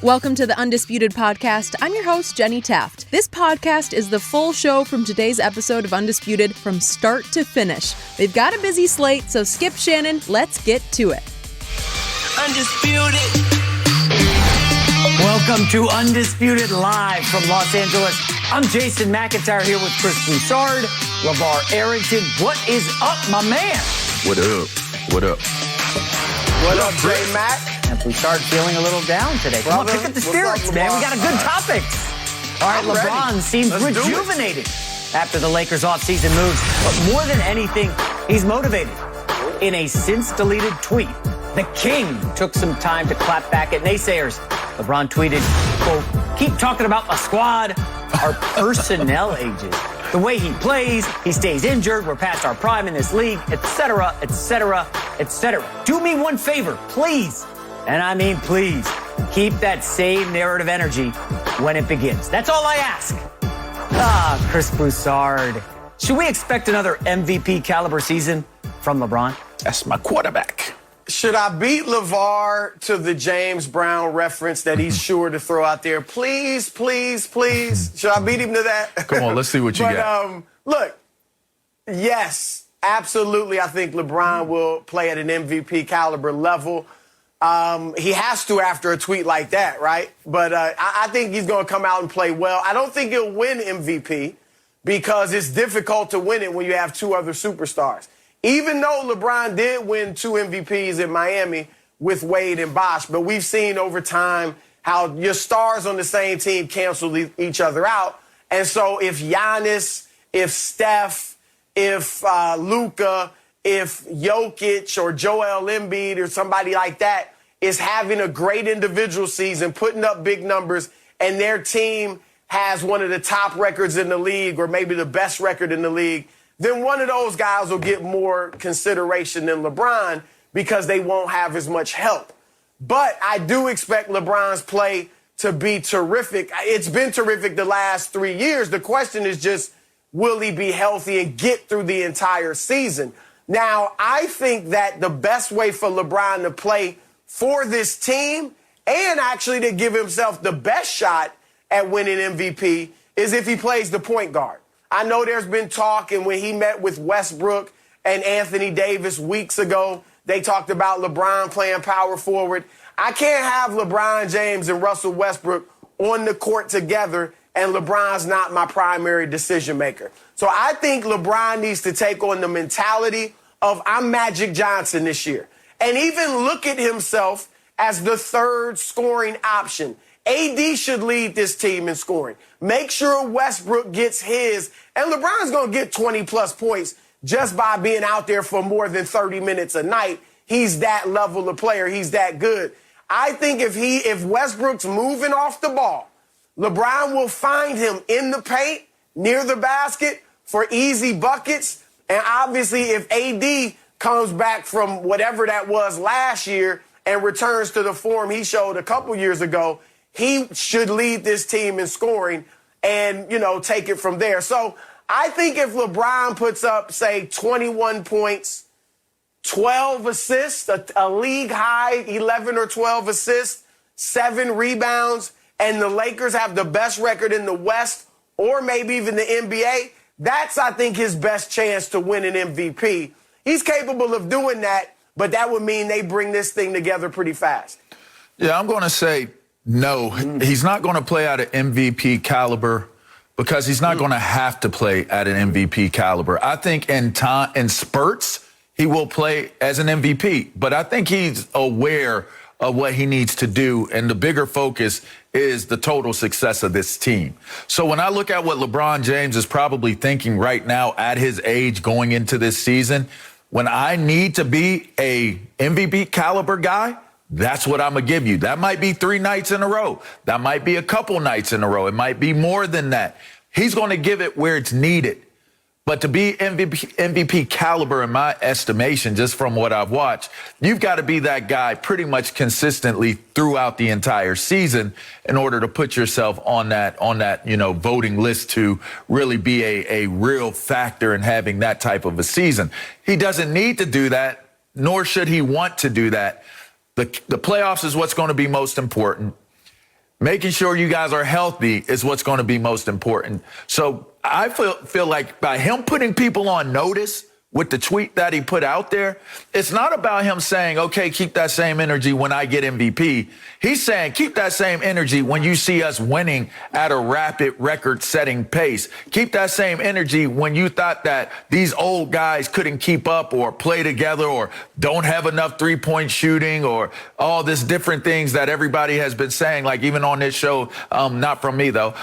Welcome to the Undisputed podcast. I'm your host, Jenny Taft. This podcast is the full show from today's episode of Undisputed from start to finish. They've got a busy slate, so skip Shannon. Let's get to it. Undisputed. Welcome to Undisputed live from Los Angeles. I'm Jason McIntyre here with Chris Broussard, LeVar Arrington. What is up, my man? What up? What up? What up, J-Mac? And we start feeling a little down today. Come on, pick up the spirits, man. We got a good topic. All right, LeBron seems rejuvenated after the Lakers offseason moves. But more than anything, he's motivated. In a since-deleted tweet, the King took some time to clap back at naysayers. LeBron tweeted, quote, "Keep talking about my squad. Our personnel ages. The way he plays, he stays injured. We're past our prime in this league, etc., etc., etc. Do me one favor, please. And I mean, please, keep that same narrative energy when it begins. That's all I ask." Chris Broussard. Should we expect another MVP caliber season from LeBron? That's my quarterback. Should I beat LeVar to the James Brown reference that he's sure to throw out there? Please, please, please. Should I beat him to that? Come on, let's see what you got. Look, yes, absolutely. I think LeBron will play at an MVP caliber level. He has to after a tweet like that, right? But I think he's going to come out and play well. I don't think he'll win MVP because it's difficult to win it when you have two other superstars. Even though LeBron did win 2 MVPs in Miami with Wade and Bosh, but we've seen over time how your stars on the same team cancel each other out. And so if Giannis, if Steph, if Luka, if Jokic or Joel Embiid or somebody like that is having a great individual season, putting up big numbers, and their team has one of the top records in the league or maybe the best record in the league, then one of those guys will get more consideration than LeBron because they won't have as much help. But I do expect LeBron's play to be terrific. It's been terrific the last 3 years. The question is just, will he be healthy and get through the entire season? Now, I think that the best way for LeBron to play for this team and actually to give himself the best shot at winning MVP is if he plays the point guard. I know there's been talk, and when he met with Westbrook and Anthony Davis weeks ago, they talked about LeBron playing power forward. I can't have LeBron James and Russell Westbrook on the court together, and LeBron's not my primary decision maker. So I think LeBron needs to take on the mentality of I'm Magic Johnson this year, and even look at himself as the third scoring option. AD should lead this team in scoring. Make sure Westbrook gets his, and LeBron's going to get 20-plus points just by being out there for more than 30 minutes a night. He's that level of player. He's that good. I think if Westbrook's moving off the ball, LeBron will find him in the paint, near the basket, for easy buckets. And obviously, if AD comes back from whatever that was last year and returns to the form he showed a couple years ago, he should lead this team in scoring and, take it from there. So I think if LeBron puts up, say, 21 points, 12 assists, a league high 11 or 12 assists, 7 rebounds, and the Lakers have the best record in the West or maybe even the NBA, that's, I think, his best chance to win an MVP. He's capable of doing that, but that would mean they bring this thing together pretty fast. Yeah, I'm going to say no. He's not going to play at an MVP caliber because he's not going to have to play at an MVP caliber. I think in spurts, he will play as an MVP, but I think he's aware of what he needs to do, and the bigger focus is the total success of this team. So when I look at what LeBron James is probably thinking right now at his age going into this season, when I need to be a MVP caliber guy, that's what I'm going to give you. That might be 3 nights in a row. That might be a couple nights in a row. It might be more than that. He's going to give it where it's needed. But to be MVP caliber, in my estimation, just from what I've watched, you've got to be that guy pretty much consistently throughout the entire season in order to put yourself on that voting list to really be a real factor in having that type of a season. He doesn't need to do that, nor should he want to do that. The playoffs is what's going to be most important. Making sure you guys are healthy is what's going to be most important. So I feel like by him putting people on notice with the tweet that he put out there, it's not about him saying, okay, keep that same energy when I get MVP. He's saying, keep that same energy when you see us winning at a rapid record-setting pace. Keep that same energy when you thought that these old guys couldn't keep up or play together or don't have enough three-point shooting or all this different things that everybody has been saying, like even on this show, not from me though,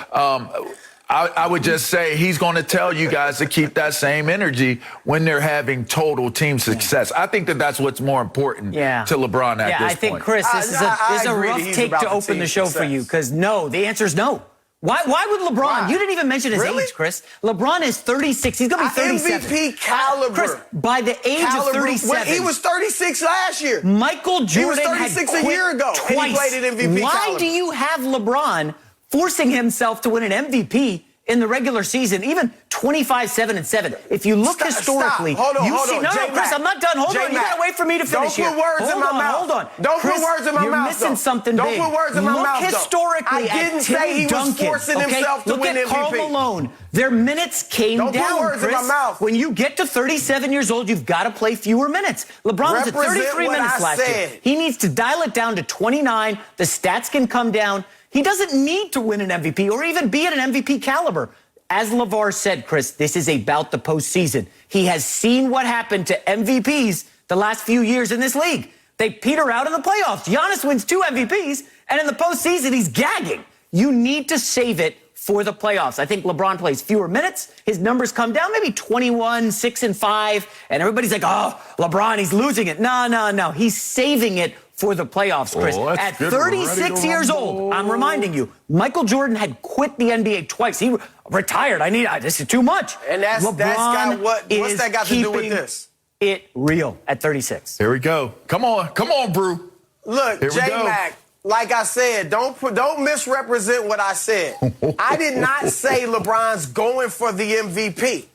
I would just say he's going to tell you guys to keep that same energy when they're having total team success. I think that that's what's more important to LeBron at this point. Yeah, I think, Chris, this is a rough take to open the show for you because no, the answer is no. Why would LeBron? Why? You didn't even mention his age, Chris. LeBron is 36. He's going to be 37. MVP caliber. Chris, by the age of 37. He was 36 last year. Michael Jordan he was 36 had a year ago. Twice. And he played at MVP Why caliber. do you have LeBron forcing himself to win an MVP in the regular season, even 25-7-7? If you look historically, Hold on. No, Chris, I'm not done. Hold on. You got to wait for me to finish here. Don't put words in my mouth. Hold on. Don't Chris, put words in my mouth. You're missing something big. Don't put words in my mouth. Look historically I didn't at Tim say he was forcing himself to win MVP. Look at Karl Malone. Their minutes came down, Don't put words in my mouth. When you get to 37 years old, you've got to play fewer minutes. LeBron was at 33 minutes last year. He needs to dial it down to 29. The stats can come down. He doesn't need to win an MVP or even be at an MVP caliber. As LeVar said, Chris, this is about the postseason. He has seen what happened to MVPs the last few years in this league. They peter out in the playoffs. Giannis wins 2 MVPs, and in the postseason, he's gagging. You need to save it for the playoffs. I think LeBron plays fewer minutes. His numbers come down, maybe 21, 6 and 5, and everybody's like, oh, LeBron, he's losing it. No. He's saving it for the playoffs, Chris. At 36 years old, I'm reminding you, Michael Jordan had quit the NBA twice. He retired. This is too much. And that's got what's that got to do with this? It real at 36. Here we go. Come on, Brew. Look, J-Mac, like I said, don't misrepresent what I said. I did not say LeBron's going for the MVP.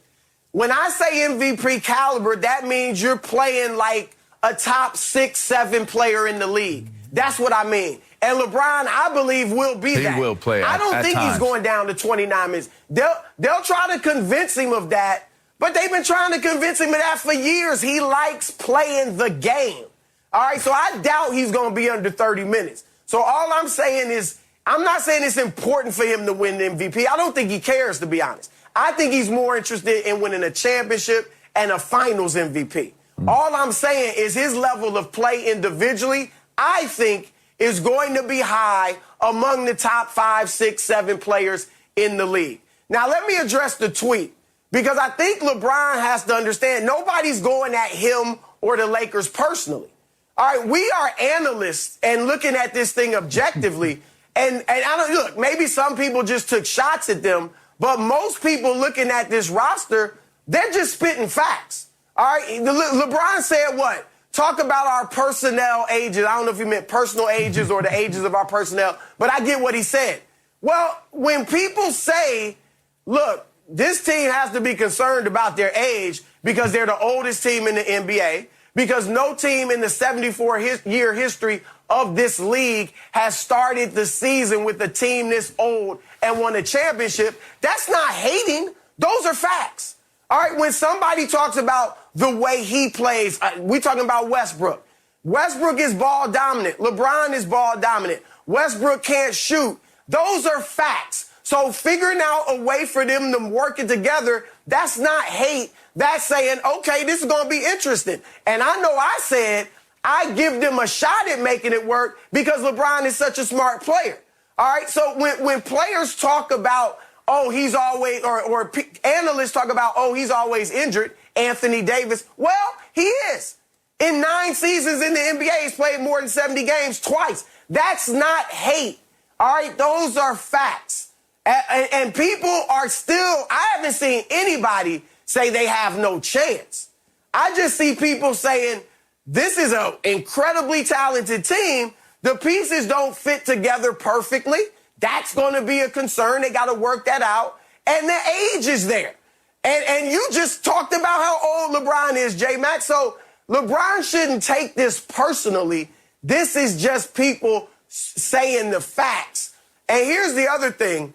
When I say MVP caliber, that means you're playing like a top 6, 7 player in the league. That's what I mean. And LeBron, I believe, will be that. He will play I don't think he's going down to 29 minutes. They'll try to convince him of that, but they've been trying to convince him of that for years. He likes playing the game. All right, so I doubt he's going to be under 30 minutes. So all I'm saying is, I'm not saying it's important for him to win the MVP. I don't think he cares, to be honest. I think he's more interested in winning a championship and a finals MVP. All I'm saying is his level of play individually, I think, is going to be high among the top 5, 6, 7 players in the league. Now, let me address the tweet, because I think LeBron has to understand nobody's going at him or the Lakers personally. All right, we are analysts and looking at this thing objectively. And I don't look, maybe some people just took shots at them, but most people looking at this roster, they're just spitting facts. All right, LeBron said what? Talk about our personnel ages. I don't know if he meant personal ages or the ages of our personnel, but I get what he said. Well, when people say, look, this team has to be concerned about their age because they're the oldest team in the NBA, because no team in the 74-year history of this league has started the season with a team this old and won a championship, that's not hating. Those are facts. All right, when somebody talks about the way he plays, we're talking about Westbrook. Westbrook is ball dominant. LeBron is ball dominant. Westbrook can't shoot. Those are facts. So figuring out a way for them to work it together, that's not hate. That's saying, okay, this is going to be interesting. And I know I said I give them a shot at making it work because LeBron is such a smart player. All right, so when players talk about, oh, he's always, or analysts talk about, oh, he's always injured, Anthony Davis. Well, he is. In 9 seasons in the NBA, he's played more than 70 games twice. That's not hate. All right, those are facts. And people are still, I haven't seen anybody say they have no chance. I just see people saying, this is an incredibly talented team. The pieces don't fit together perfectly. That's going to be a concern. They got to work that out. And the age is there. And you just talked about how old LeBron is, J-Mac. So LeBron shouldn't take this personally. This is just people saying the facts. And here's the other thing.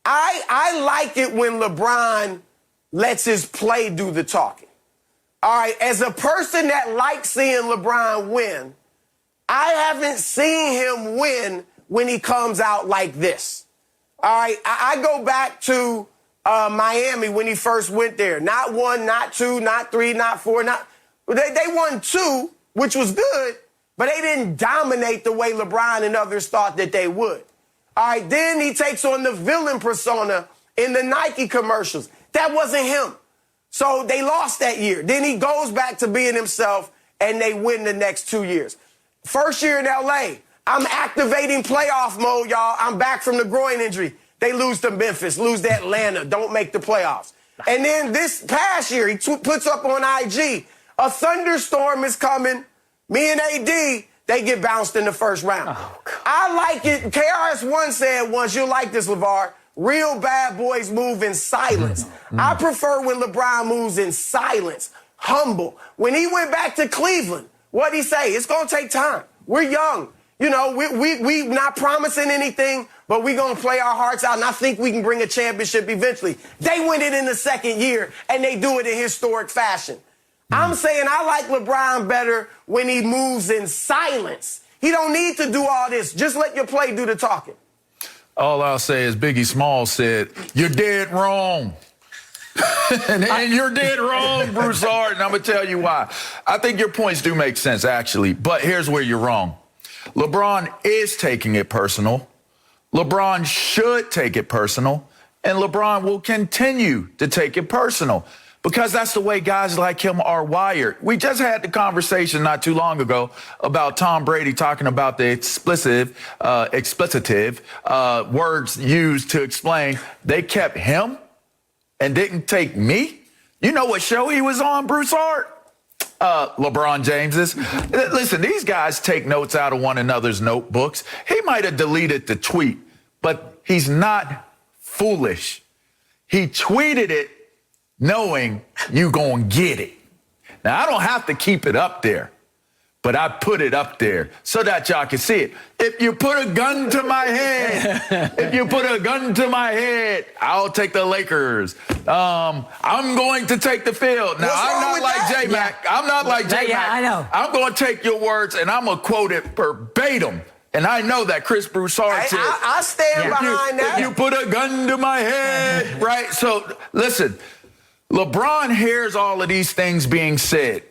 I like it when LeBron lets his play do the talking. All right, as a person that likes seeing LeBron win, I haven't seen him win when he comes out like this. All right, I go back to Miami when he first went there. Not 1, not 2, not 3, not 4, they won 2, which was good, but they didn't dominate the way LeBron and others thought that they would. All right, then he takes on the villain persona in the Nike commercials. That wasn't him. So they lost that year. Then he goes back to being himself, and they win the next 2 years. First year in L.A., I'm activating playoff mode, y'all. I'm back from the groin injury. They lose to Memphis, lose to Atlanta, don't make the playoffs. And then this past year, he puts up on IG, a thunderstorm is coming. Me and AD, they get bounced in the first round. Oh, I like it. KRS-One said once, you'll like this, LeVar, real bad boys move in silence. I prefer when LeBron moves in silence, humble. When he went back to Cleveland, what'd he say? It's going to take time. We're young. You know, we not promising anything, but we're going to play our hearts out, and I think we can bring a championship eventually. They win it in the second year, and they do it in historic fashion. I'm saying I like LeBron better when he moves in silence. He don't need to do all this. Just let your play do the talking. All I'll say is Biggie Smalls said, you're dead wrong. and you're dead wrong, Broussard, and I'm going to tell you why. I think your points do make sense, actually, but here's where you're wrong. LeBron is taking it personal. LeBron should take it personal, and LeBron will continue to take it personal because that's the way guys like him are wired. We just had the conversation not too long ago about Tom Brady talking about the explicitive words used to explain they kept him and didn't take me. You know what show he was on, Broussard? LeBron James's. Listen, these guys take notes out of one another's notebooks. He might have deleted the tweet, but he's not foolish. He tweeted it knowing you gonna get it. Now, I don't have to keep it up there, but I put it up there so that y'all can see it. If you put a gun to my head, I'll take the Lakers. I'm going to take the field. Now, I'm not like J-Mac. I'm not like J-Mac. Yeah, I know. I'm going to take your words, and I'm going to quote it verbatim. And I know that Chris Broussard said. I stand behind that. If you put a gun to my head, right? So, listen, LeBron hears all of these things being said.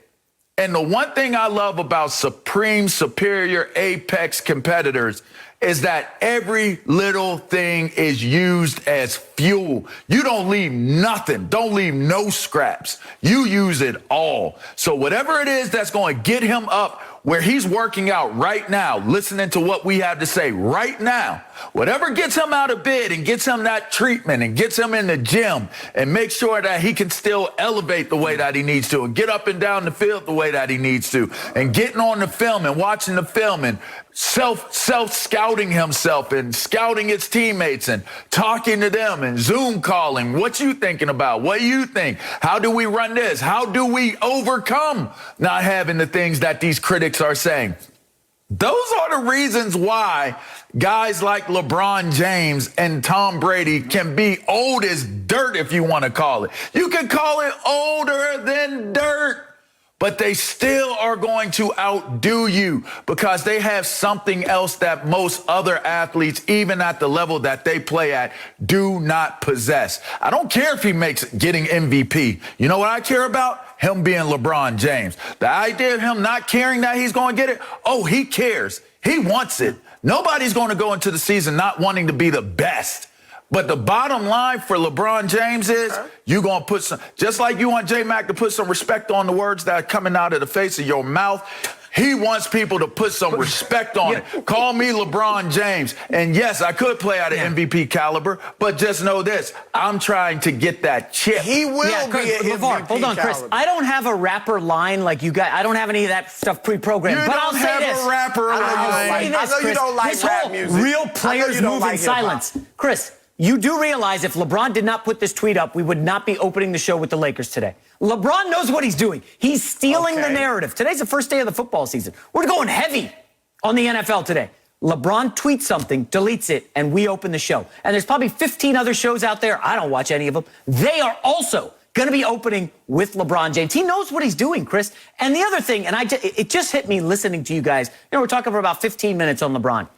And the one thing I love about supreme, superior, apex competitors is that every little thing is used as fuel. You don't leave nothing. Don't leave no scraps. You use it all. So whatever it is that's going to get him up where he's working out right now, listening to what we have to say right now, whatever gets him out of bed and gets him that treatment and gets him in the gym and make sure that he can still elevate the way that he needs to and get up and down the field the way that he needs to and getting on the film and watching the film and self-scouting himself and scouting his teammates and talking to them and Zoom calling. What you thinking about? What do you think? How do we run this? How do we overcome not having the things that these critics are saying? Those are the reasons why guys like LeBron James and Tom Brady can be old as dirt, if you want to call it. You can call it older than dirt. But they still are going to outdo you because they have something else that most other athletes, even at the level that they play at, do not possess. I don't care if he makes getting MVP. You know what I care about? Him being LeBron James. The idea of him not caring that he's going to get it, oh, he cares. He wants it. Nobody's going to go into the season not wanting to be the best. But the bottom line for LeBron James is you're going to put some, just like you want J-Mac to put some respect on the words that are coming out of the face of your mouth, he wants people to put some respect on it. Call me LeBron James. And yes, I could play at an MVP caliber, but just know this, I'm trying to get that chip. He will be an MVP Hold on, Chris. caliber. I don't have a rapper line like you guys. I don't have any of that stuff pre-programmed. You but don't I'll say have this. a rapper line. I know you don't like this rap whole music. real players move in silence. Chris, you do realize if LeBron did not put this tweet up, we would not be opening the show with the Lakers today. LeBron knows what he's doing. He's stealing the narrative. Today's the first day of the football season. We're going heavy on the NFL today. LeBron tweets something, deletes it, and we open the show. And there's probably 15 other shows out there. I don't watch any of them. They are also going to be opening with LeBron James. He knows what he's doing, Chris. And the other thing, and it just hit me listening to you guys. We're talking for about 15 minutes on LeBron.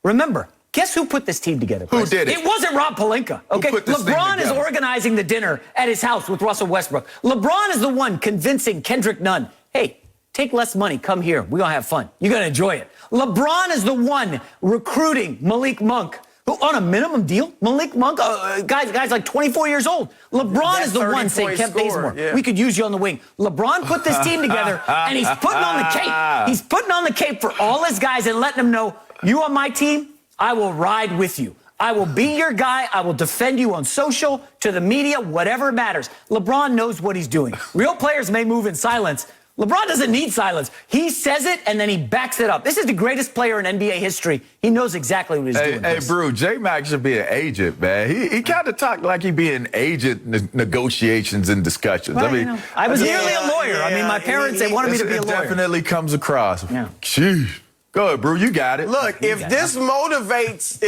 Remember, guess who put this team together, Chris? Who did it? It wasn't Rob Pelinka, okay? LeBron is organizing the dinner at his house with Russell Westbrook. LeBron is the one convincing Kendrick Nunn, hey, take less money, come here. We're going to have fun. You're going to enjoy it. LeBron is the one recruiting Malik Monk, who on a minimum deal. Malik Monk, guy's like 24 years old. LeBron is the one saying, Kemp Bazemore, we could use you on the wing. LeBron put this team together, and he's putting on the cape. He's putting on the cape for all his guys and letting them know, you on my team, I will ride with you. I will be your guy. I will defend you on social, to the media, whatever matters. LeBron knows what he's doing. Real players may move in silence. LeBron doesn't need silence. He says it, and then he backs it up. This is the greatest player in NBA history. He knows exactly what he's doing. Hey, Brew, J-Mac should be an agent, man. He kind of talked like he'd be in agent negotiations and discussions. Well, I was nearly a lawyer. I mean, my parents, they wanted me to be a lawyer. It definitely comes across. Yeah. Sheesh. Go ahead, Brew. You got it. Look, if this motivates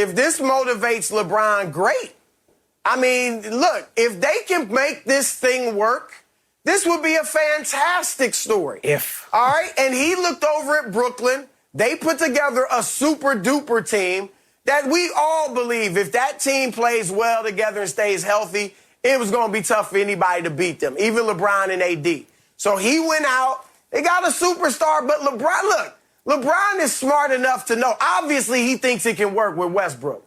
LeBron, great. I mean, look, if they can make this thing work, this would be a fantastic story. All right? And he looked over at Brooklyn. They put together a super-duper team that we all believe if that team plays well together and stays healthy, it was going to be tough for anybody to beat them, even LeBron and AD. So he went out. They got a superstar, but LeBron is smart enough to know. Obviously, he thinks it can work with Westbrook.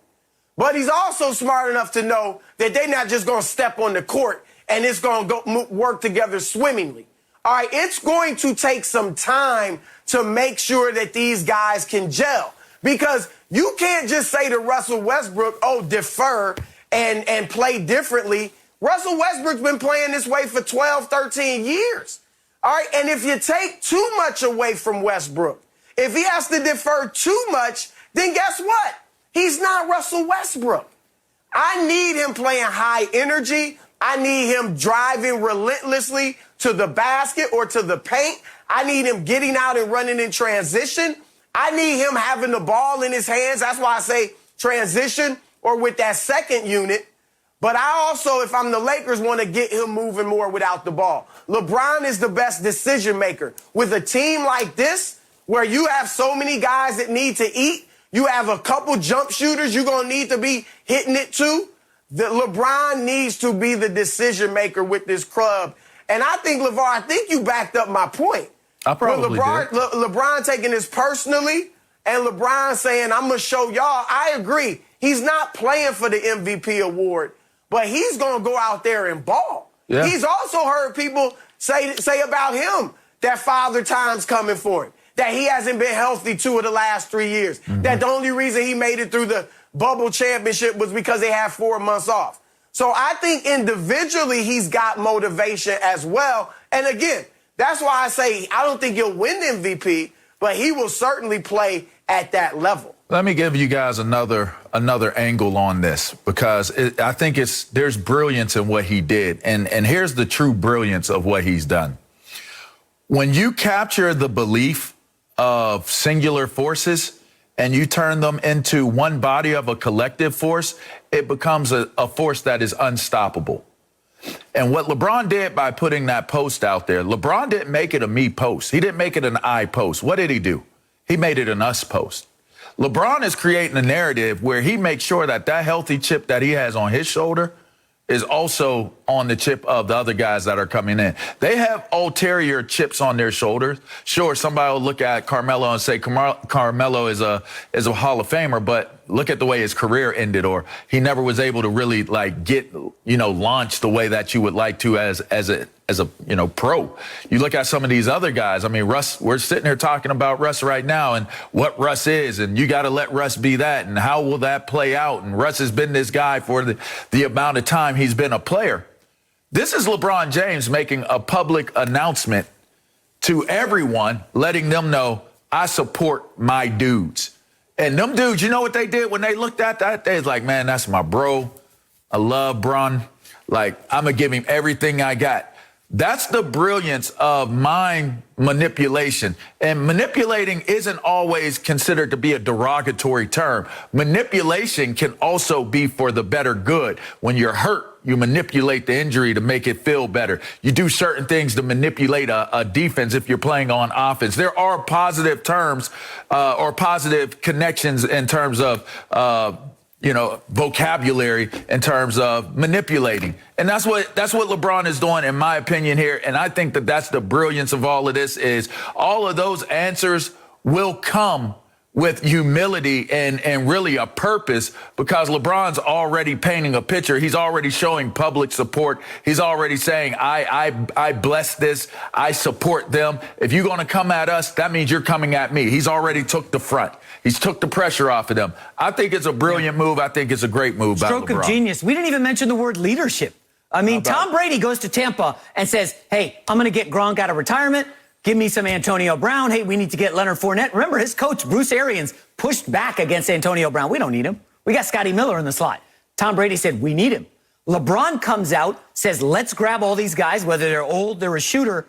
But he's also smart enough to know that they're not just going to step on the court and it's going to work together swimmingly. All right, it's going to take some time to make sure that these guys can gel. Because you can't just say to Russell Westbrook, oh, defer and play differently. Russell Westbrook's been playing this way for 12, 13 years. All right, and if you take too much away from Westbrook, if he has to defer too much, then guess what? He's not Russell Westbrook. I need him playing high energy. I need him driving relentlessly to the basket or to the paint. I need him getting out and running in transition. I need him having the ball in his hands. That's why I say transition or with that second unit. But I also, if I'm the Lakers, want to get him moving more without the ball. LeBron is the best decision maker. With a team like this, where you have so many guys that need to eat, you have a couple jump shooters you're going to need to be hitting it too. LeBron needs to be the decision maker with this club. And I think, LeVar, I think you backed up my point. I probably did. LeBron taking this personally and LeBron saying, I'm going to show y'all. I agree. He's not playing for the MVP award, but he's going to go out there and ball. Yeah. He's also heard people say about him that Father Time's coming for him, that he hasn't been healthy 2 of the last 3 years, that the only reason he made it through the bubble championship was because they had 4 months off. So I think individually he's got motivation as well. And again, that's why I say I don't think he'll win MVP, but he will certainly play at that level. Let me give you guys another angle on this, because I think there's brilliance in what he did. And here's the true brilliance of what he's done. When you capture the belief of singular forces and you turn them into one body of a collective force, it becomes a force that is unstoppable. And what LeBron did by putting that post out there, LeBron didn't make it a me post. He didn't make it an I post. What did he do? He made it an us post. LeBron is creating a narrative where he makes sure that healthy chip that he has on his shoulder is also on the chip of the other guys that are coming in. They have ulterior chips on their shoulders. Sure, somebody will look at Carmelo and say Carmelo is a Hall of Famer, but look at the way his career ended, or he never was able to really get launched the way that you would like to as a pro. You look at some of these other guys. I mean, Russ, we're sitting here talking about Russ right now and what Russ is, and you got to let Russ be that, and how will that play out? And Russ has been this guy for the amount of time he's been a player. This is LeBron James making a public announcement to everyone, letting them know, I support my dudes. And them dudes, you know what they did when they looked at that? They was like, man, that's my bro. I love Bron. I'm going to give him everything I got. That's the brilliance of mind manipulation. And manipulating isn't always considered to be a derogatory term. Manipulation can also be for the better good. When you're hurt, you manipulate the injury to make it feel better. You do certain things to manipulate a defense if you're playing on offense. There are positive terms or positive connections in terms of vocabulary in terms of manipulating. And that's what LeBron is doing, in my opinion, here. And I think that that's the brilliance of all of this, is all of those answers will come with humility and really a purpose, because LeBron's already painting a picture. He's already showing public support. He's already saying, I bless this. I support them. If you're going to come at us, that means you're coming at me. He's already took the front. He's took the pressure off of them. I think it's a brilliant move. I think it's a great move by LeBron. Stroke of genius. We didn't even mention the word leadership. I mean, Tom Brady goes to Tampa and says, hey, I'm going to get Gronk out of retirement. Give me some Antonio Brown. Hey, we need to get Leonard Fournette. Remember, his coach, Bruce Arians, pushed back against Antonio Brown. We don't need him. We got Scotty Miller in the slot. Tom Brady said, we need him. LeBron comes out, says, let's grab all these guys, whether they're old, they're a shooter.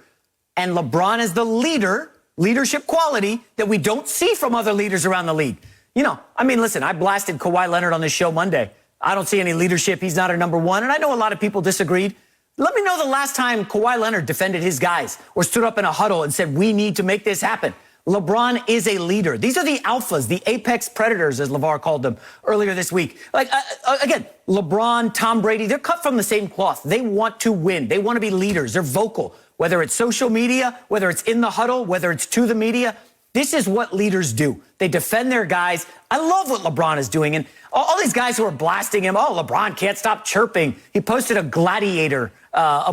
And LeBron is the leadership quality that we don't see from other leaders around the league. Listen, I blasted Kawhi Leonard on this show Monday. I don't see any leadership. He's not a number one. And I know a lot of people disagreed. Let me know the last time Kawhi Leonard defended his guys or stood up in a huddle and said, we need to make this happen. LeBron is a leader. These are the alphas, the apex predators, as LeVar called them earlier this week. Again, LeBron, Tom Brady, they're cut from the same cloth. They want to win. They want to be leaders. They're vocal. Whether it's social media, whether it's in the huddle, whether it's to the media, this is what leaders do. They defend their guys. I love what LeBron is doing. And all these guys who are blasting him, LeBron can't stop chirping. He posted a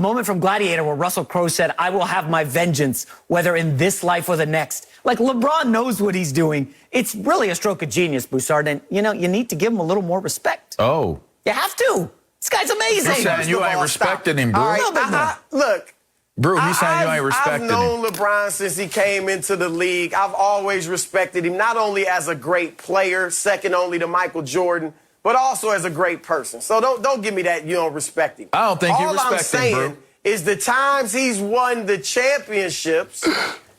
moment from Gladiator where Russell Crowe said, I will have my vengeance, whether in this life or the next. Like, LeBron knows what he's doing. It's really a stroke of genius, Broussard. And, you need to give him a little more respect. Oh. You have to. This guy's amazing. You're saying you ain't respecting him, bro. All right, look. Bro, he's saying you ain't respecting him. I've known LeBron since he came into the league. I've always respected him, not only as a great player, second only to Michael Jordan, but also as a great person. So don't give me that you don't respect him. I don't think you respect him, bro. All I'm saying is the times he's won the championships,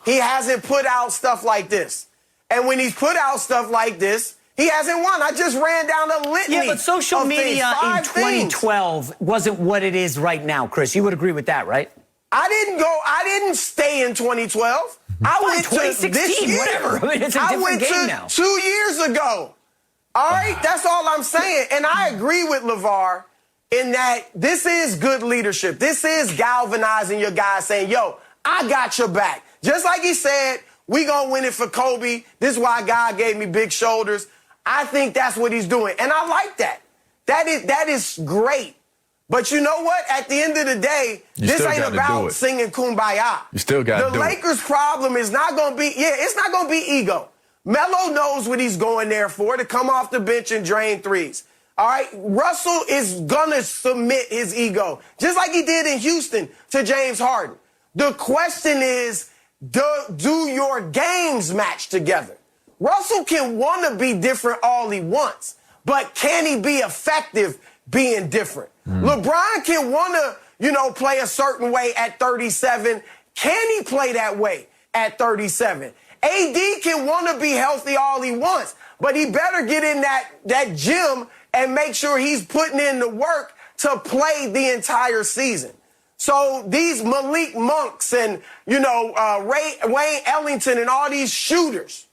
he hasn't put out stuff like this. And when he's put out stuff like this, he hasn't won. I just ran down a litany. Yeah, but social media in 2012 wasn't what it is right now, Chris. You would agree with that, right? I didn't stay in 2012. I went 2016, to this year. Whatever. I mean, it's a different game now. 2 years ago. All right, that's all I'm saying. And I agree with LeVar in that this is good leadership. This is galvanizing your guys, saying, yo, I got your back. Just like he said, we gonna win it for Kobe. This is why God gave me big shoulders. I think that's what he's doing. And I like that. That is great. But you know what? At the end of the day, this ain't about singing Kumbaya. You still got to do it. The Lakers' problem is not going to be, it's not going to be ego. Melo knows what he's going there for, to come off the bench and drain threes. All right? Russell is going to submit his ego, just like he did in Houston to James Harden. The question is, do your games match together? Russell can want to be different all he wants, but can he be effective being different? LeBron can want to, play a certain way at 37. Can he play that way at 37? AD can want to be healthy all he wants, but he better get in that gym and make sure he's putting in the work to play the entire season. So these Malik Monks and, Wayne Ellington and all these shooters,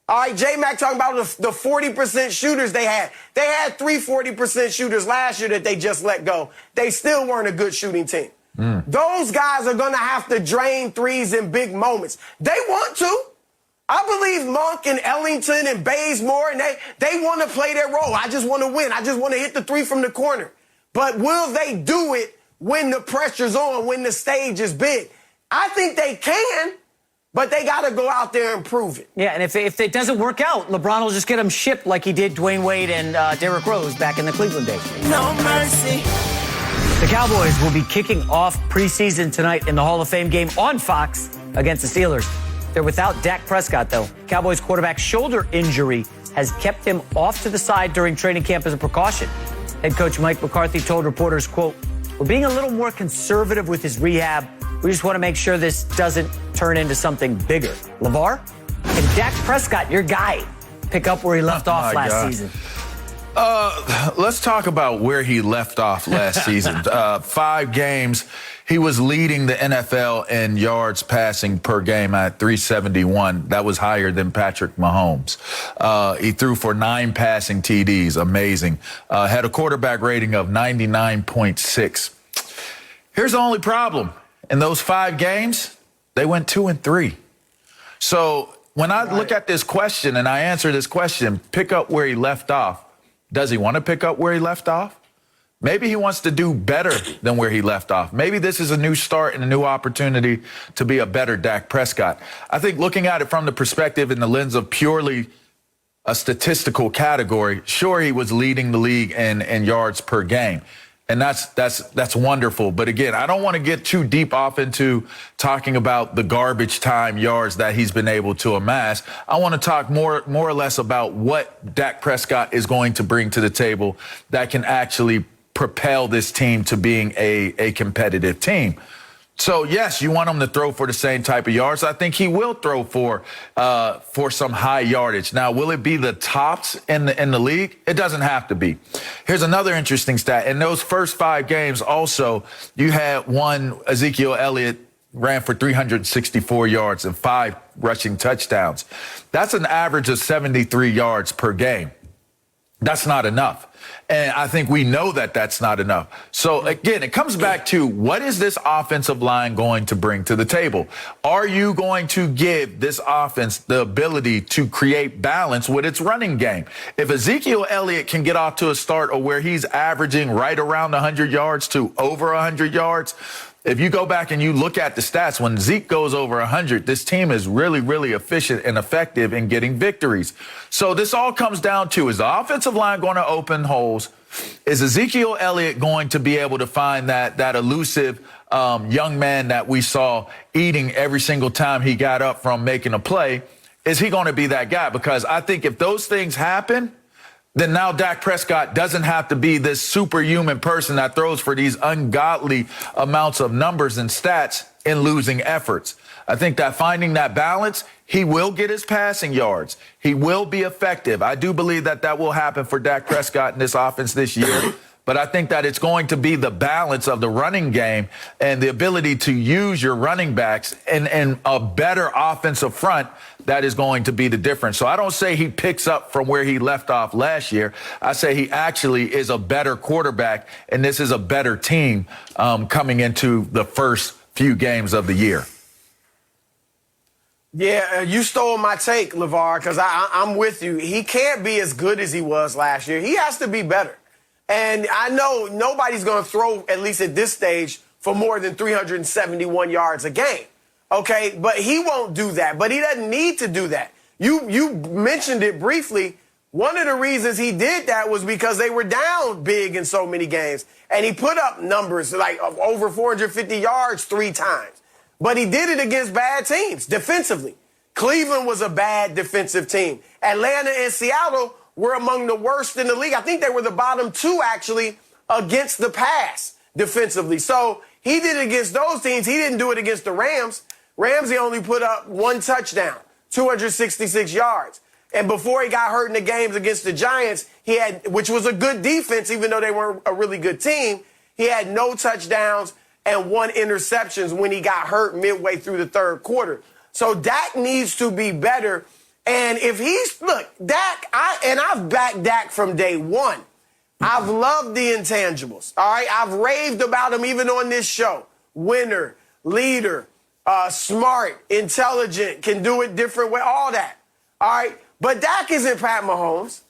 all right, J-Mac talking about the 40% shooters they had. They had 3 40% shooters last year that they just let go. They still weren't a good shooting team. Those guys are going to have to drain threes in big moments. They want to. I believe Monk and Ellington and Bazemore, and they want to play their role. I just want to win. I just want to hit the three from the corner. But will they do it when the pressure's on, when the stage is big? I think they can. But they got to go out there and prove it. Yeah, and if it doesn't work out, LeBron will just get them shipped like he did Dwayne Wade and Derrick Rose back in the Cleveland days. No mercy. The Cowboys will be kicking off preseason tonight in the Hall of Fame game on Fox against the Steelers. They're without Dak Prescott, though. Cowboys quarterback's shoulder injury has kept him off to the side during training camp as a precaution. Head coach Mike McCarthy told reporters, quote, we're being a little more conservative with his rehab. We just want to make sure this doesn't turn into something bigger. LeVar, can Dak Prescott, your guy, pick up where he left off last season? Let's talk about where he left off last season. 5 games, he was leading the NFL in yards passing per game at 371. That was higher than Patrick Mahomes. He threw for 9 passing TDs. Amazing. Had a quarterback rating of 99.6. Here's the only problem. In those 5 games, they went 2-3. So when I look at this question and I answer this question, pick up where he left off, does he want to pick up where he left off? Maybe he wants to do better than where he left off. Maybe this is a new start and a new opportunity to be a better Dak Prescott. I think looking at it from the perspective and the lens of purely a statistical category, sure, he was leading the league in yards per game. And that's wonderful. But again, I don't want to get too deep off into talking about the garbage time yards that he's been able to amass. I want to talk more or less about what Dak Prescott is going to bring to the table that can actually propel this team to being a competitive team. So, yes, you want him to throw for the same type of yards. I think he will throw for some high yardage. Now, will it be the tops in the league? It doesn't have to be. Here's another interesting stat. In those first 5 games also, you had one, Ezekiel Elliott ran for 364 yards and 5 rushing touchdowns. That's an average of 73 yards per game. That's not enough. And I think we know that that's not enough. So, again, it comes back to what is this offensive line going to bring to the table? Are you going to give this offense the ability to create balance with its running game? If Ezekiel Elliott can get off to a start or where he's averaging right around 100 yards to over 100 yards, if you go back and you look at the stats, when Zeke goes over 100, this team is really, really efficient and effective in getting victories. So this all comes down to, is the offensive line going to open holes? Is Ezekiel Elliott going to be able to find that elusive young man that we saw eating every single time he got up from making a play? Is he going to be that guy? Because I think if those things happen, then now Dak Prescott doesn't have to be this superhuman person that throws for these ungodly amounts of numbers and stats in losing efforts. I think that finding that balance, he will get his passing yards. He will be effective. I do believe that will happen for Dak Prescott in this offense this year. But I think that it's going to be the balance of the running game and the ability to use your running backs and a better offensive front that is going to be the difference. So I don't say he picks up from where he left off last year. I say he actually is a better quarterback, and this is a better team coming into the first few games of the year. Yeah, you stole my take, LeVar, because I'm with you. He can't be as good as he was last year. He has to be better. And I know nobody's going to throw, at least at this stage, for more than 371 yards a game. Okay, but he won't do that. But he doesn't need to do that. You mentioned it briefly. One of the reasons he did that was because they were down big in so many games. And he put up numbers like over 450 yards 3 times. But he did it against bad teams defensively. Cleveland was a bad defensive team. Atlanta and Seattle were among the worst in the league. I think they were the bottom 2, actually, against the pass defensively. So he did it against those teams. He didn't do it against the Rams. Ramsey only put up 1 touchdown, 266 yards. And before he got hurt in the games against the Giants, he had, which was a good defense, even though they weren't a really good team, he had no touchdowns and 1 interception when he got hurt midway through the 3rd quarter. So Dak needs to be better. And if Dak, I've backed Dak from day one. I've loved the intangibles, all right? I've raved about him even on this show. Winner, leader, smart, intelligent, can do it different way, all that, all right? But Dak isn't Pat Mahomes.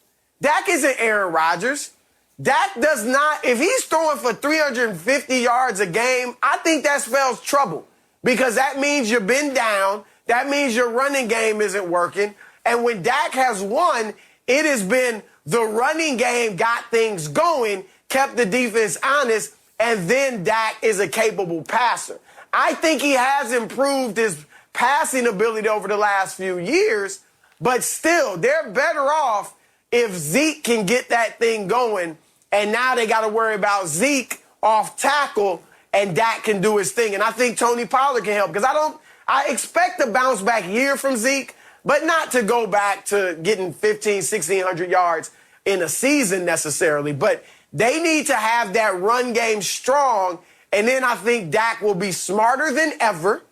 Dak isn't Aaron Rodgers. Dak does not, if he's throwing for 350 yards a game, I think that spells trouble because that means you've been down. That means your running game isn't working. And when Dak has won, it has been the running game got things going, kept the defense honest, and then Dak is a capable passer. I think he has improved his passing ability over the last few years, but still, they're better off if Zeke can get that thing going, and now they got to worry about Zeke off tackle and Dak can do his thing. And I think Tony Pollard can help because I expect a bounce back year from Zeke, but not to go back to getting 1,600 yards in a season necessarily. But they need to have that run game strong, and then I think Dak will be smarter than ever.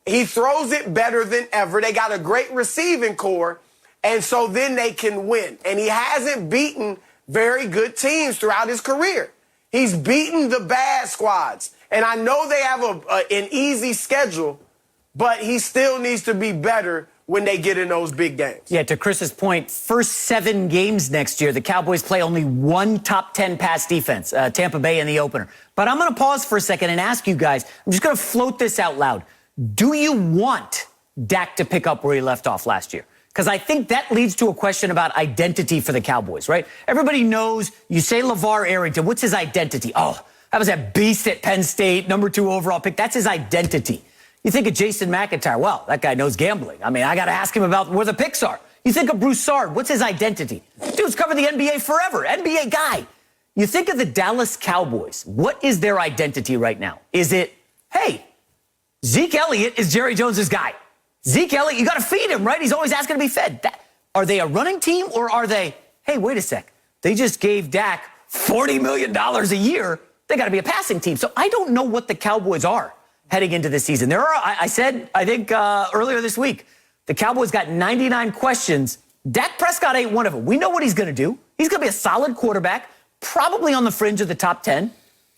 He throws it better than ever. They got a great receiving core, and so then they can win. And he hasn't beaten very good teams throughout his career. He's beaten the bad squads. And I know they have an easy schedule, but he still needs to be better when they get in those big games. Yeah, to Chris's point, first 7 games next year, the Cowboys play only one top 10 pass defense, Tampa Bay in the opener. But I'm going to pause for a second and ask you guys, I'm just going to float this out loud. Do you want Dak to pick up where he left off last year? Because I think that leads to a question about identity for the Cowboys, right? Everybody knows, you say LeVar Arrington, what's his identity? Oh, that was that beast at Penn State, number 2 overall pick. That's his identity. You think of Jason McIntyre, well, that guy knows gambling. I mean, I got to ask him about where the picks are. You think of Broussard, what's his identity? Dude's covered the NBA forever, NBA guy. You think of the Dallas Cowboys, what is their identity right now? Is it, hey, Zeke Elliott is Jerry Jones's guy. Zeke Elliott, you got to feed him, right? He's always asking to be fed. Are they a running team or are they, hey, wait a sec. They just gave Dak $40 million a year. They got to be a passing team. So I don't know what the Cowboys are heading into this season. There are, I said, I think earlier this week, the Cowboys got 99 questions. Dak Prescott ain't one of them. We know what he's going to do. He's going to be a solid quarterback, probably on the fringe of the top 10.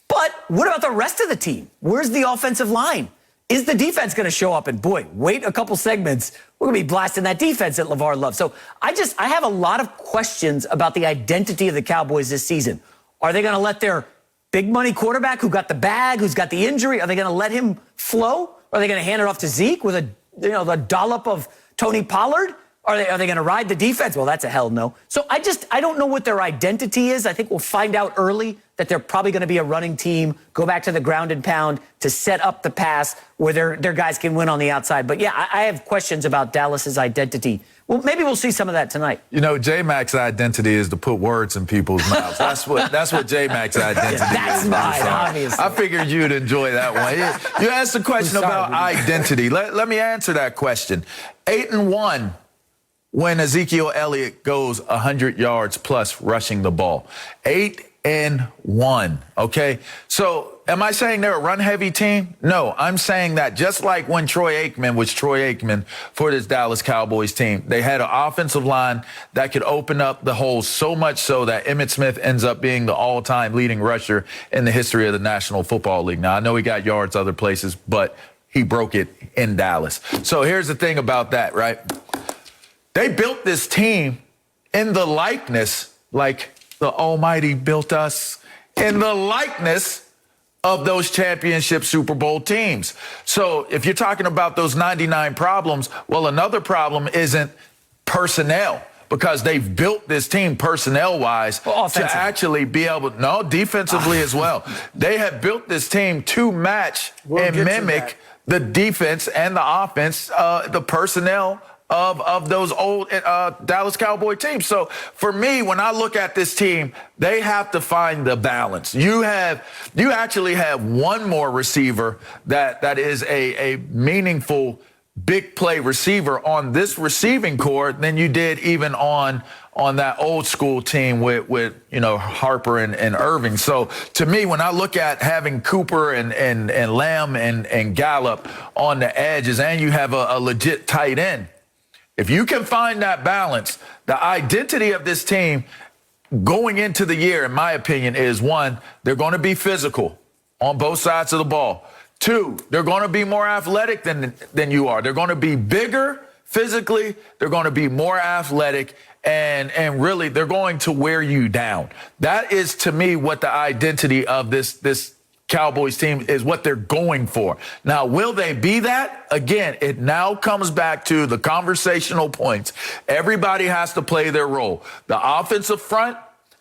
But what about the rest of the team? Where's the offensive line? Is the defense going to show up? And boy, wait a couple segments. We're going to be blasting that defense that LeVar loves. So I have a lot of questions about the identity of the Cowboys this season. Are they going to let their big money quarterback who got the bag, who's got the injury, are they going to let him flow? Are they going to hand it off to Zeke with the dollop of Tony Pollard? Are they going to ride the defense? Well, that's a hell no. So I don't know what their identity is. I think we'll find out early that they're probably going to be a running team, go back to the ground and pound to set up the pass where their guys can win on the outside. But yeah, I have questions about Dallas's identity. Well, maybe we'll see some of that tonight. You know, J-Mac's identity is to put words in people's mouths. That's what J-Mac's identity is. That's mine, obviously. I figured you'd enjoy that one. You asked a question about identity. Let me answer that question. 8-1. When Ezekiel Elliott goes 100 yards plus rushing the ball. 8-1, okay? So am I saying they're a run-heavy team? No, I'm saying that just like when Troy Aikman was Troy Aikman for this Dallas Cowboys team, they had an offensive line that could open up the holes so much so that Emmitt Smith ends up being the all-time leading rusher in the history of the National Football League. Now, I know he got yards other places, but he broke it in Dallas. So here's the thing about that, right? They built this team in the likeness, like the Almighty built us, in the likeness of those championship Super Bowl teams. So if you're talking about those 99 problems, well, another problem isn't personnel, because they've built this team personnel-wise to actually be able to, no, defensively as well. They have built this team to match and mimic the defense and the offense, the personnel of those old Dallas Cowboy teams. So for me, when I look at this team, they have to find the balance. You actually have one more receiver that is a meaningful big play receiver on this receiving core than you did even on that old school team with Harper and Irving. So to me, when I look at having Cooper and Lamb and Gallup on the edges, and you have a legit tight end, if you can find that balance, the identity of this team going into the year, in my opinion, is one, they're going to be physical on both sides of the ball. 2, they're going to be more athletic than you are. They're going to be bigger physically. They're going to be more athletic, and really they're going to wear you down. That is, to me, what the identity of this Cowboys team is, what they're going for. Now, will they be that? Again, it now comes back to the conversational points. Everybody has to play their role. The offensive front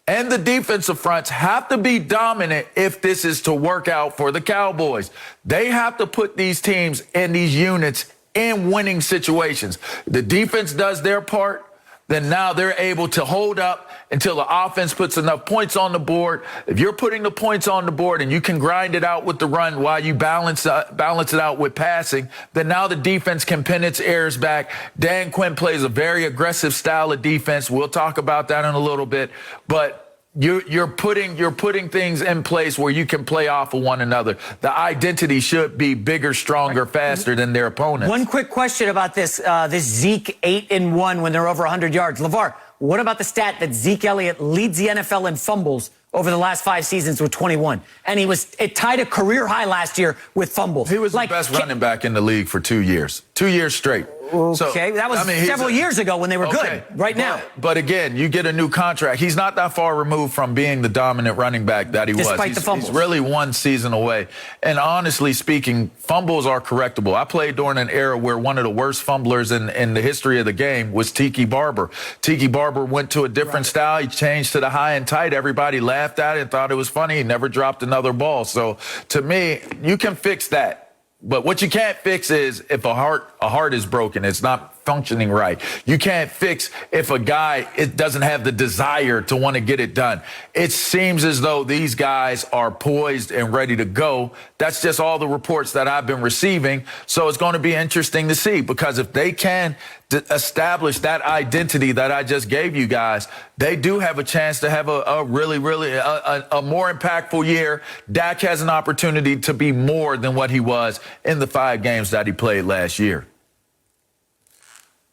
and the defensive fronts have to be dominant if this is to work out for the Cowboys. They have to put these teams and these units in winning situations. The defense does their part. then now they're able to hold up until the offense puts enough points on the board. If you're putting the points on the board and you can grind it out with the run while you balance it out with passing, then now the defense can pin its ears back. Dan Quinn plays a very aggressive style of defense. We'll talk about that in a little bit. But you're putting things in place where you can play off of one another. The identity should be bigger, stronger, faster than their opponents. One quick question about this Zeke 8-1 when they're over 100 yards. LeVar, what about the stat that Zeke Elliott leads the NFL in fumbles over the last 5 seasons with 21? And it tied a career high last year with fumbles. He was the best running back in the league for 2 years. 2 years straight. Okay, so, that was several years ago when they were good. Right now. But again, you get a new contract. He's not that far removed from being the dominant running back that he was. Despite the fumbles. He's really one season away. And honestly speaking, fumbles are correctable. I played during an era where one of the worst fumblers in the history of the game was Tiki Barber. Tiki Barber went to a different style. He changed to the high and tight. Everybody laughed at it and thought it was funny. He never dropped another ball. So to me, you can fix that. But what you can't fix is if a heart is broken, it's not functioning right. You can't fix if a guy doesn't have the desire to want to get it done. It seems as though these guys are poised and ready to go. That's just all the reports that I've been receiving. So it's going to be interesting to see, because if they can establish that identity that I just gave you guys, they do have a chance to have a really more impactful year. Dak has an opportunity to be more than what he was in the 5 games that he played last year.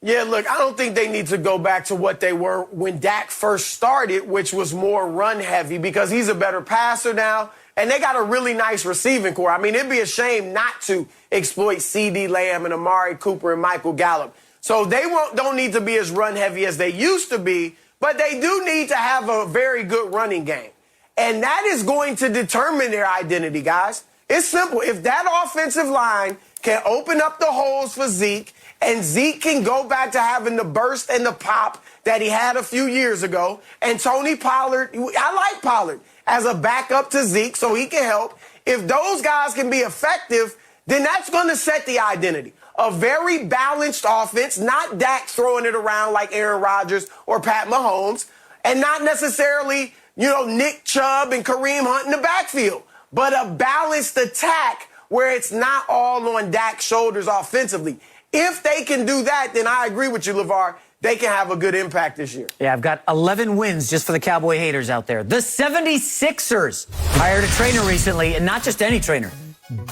Yeah, look, I don't think they need to go back to what they were when Dak first started, which was more run heavy, because he's a better passer now. And they got a really nice receiving core. I mean, it'd be a shame not to exploit CeeDee Lamb and Amari Cooper and Michael Gallup. So they don't need to be as run heavy as they used to be, but they do need to have a very good running game. And that is going to determine their identity, guys. It's simple. If that offensive line can open up the holes for Zeke, and Zeke can go back to having the burst and the pop that he had a few years ago, and Tony Pollard, I like Pollard as a backup to Zeke so he can help. If those guys can be effective, then that's going to set the identity. A very balanced offense, not Dak throwing it around like Aaron Rodgers or Pat Mahomes, and not necessarily, Nick Chubb and Kareem Hunt in the backfield, but a balanced attack where it's not all on Dak's shoulders offensively. If they can do that, then I agree with you, LeVar. They can have a good impact this year. Yeah, I've got 11 wins just for the Cowboy haters out there. The 76ers hired a trainer recently, and not just any trainer,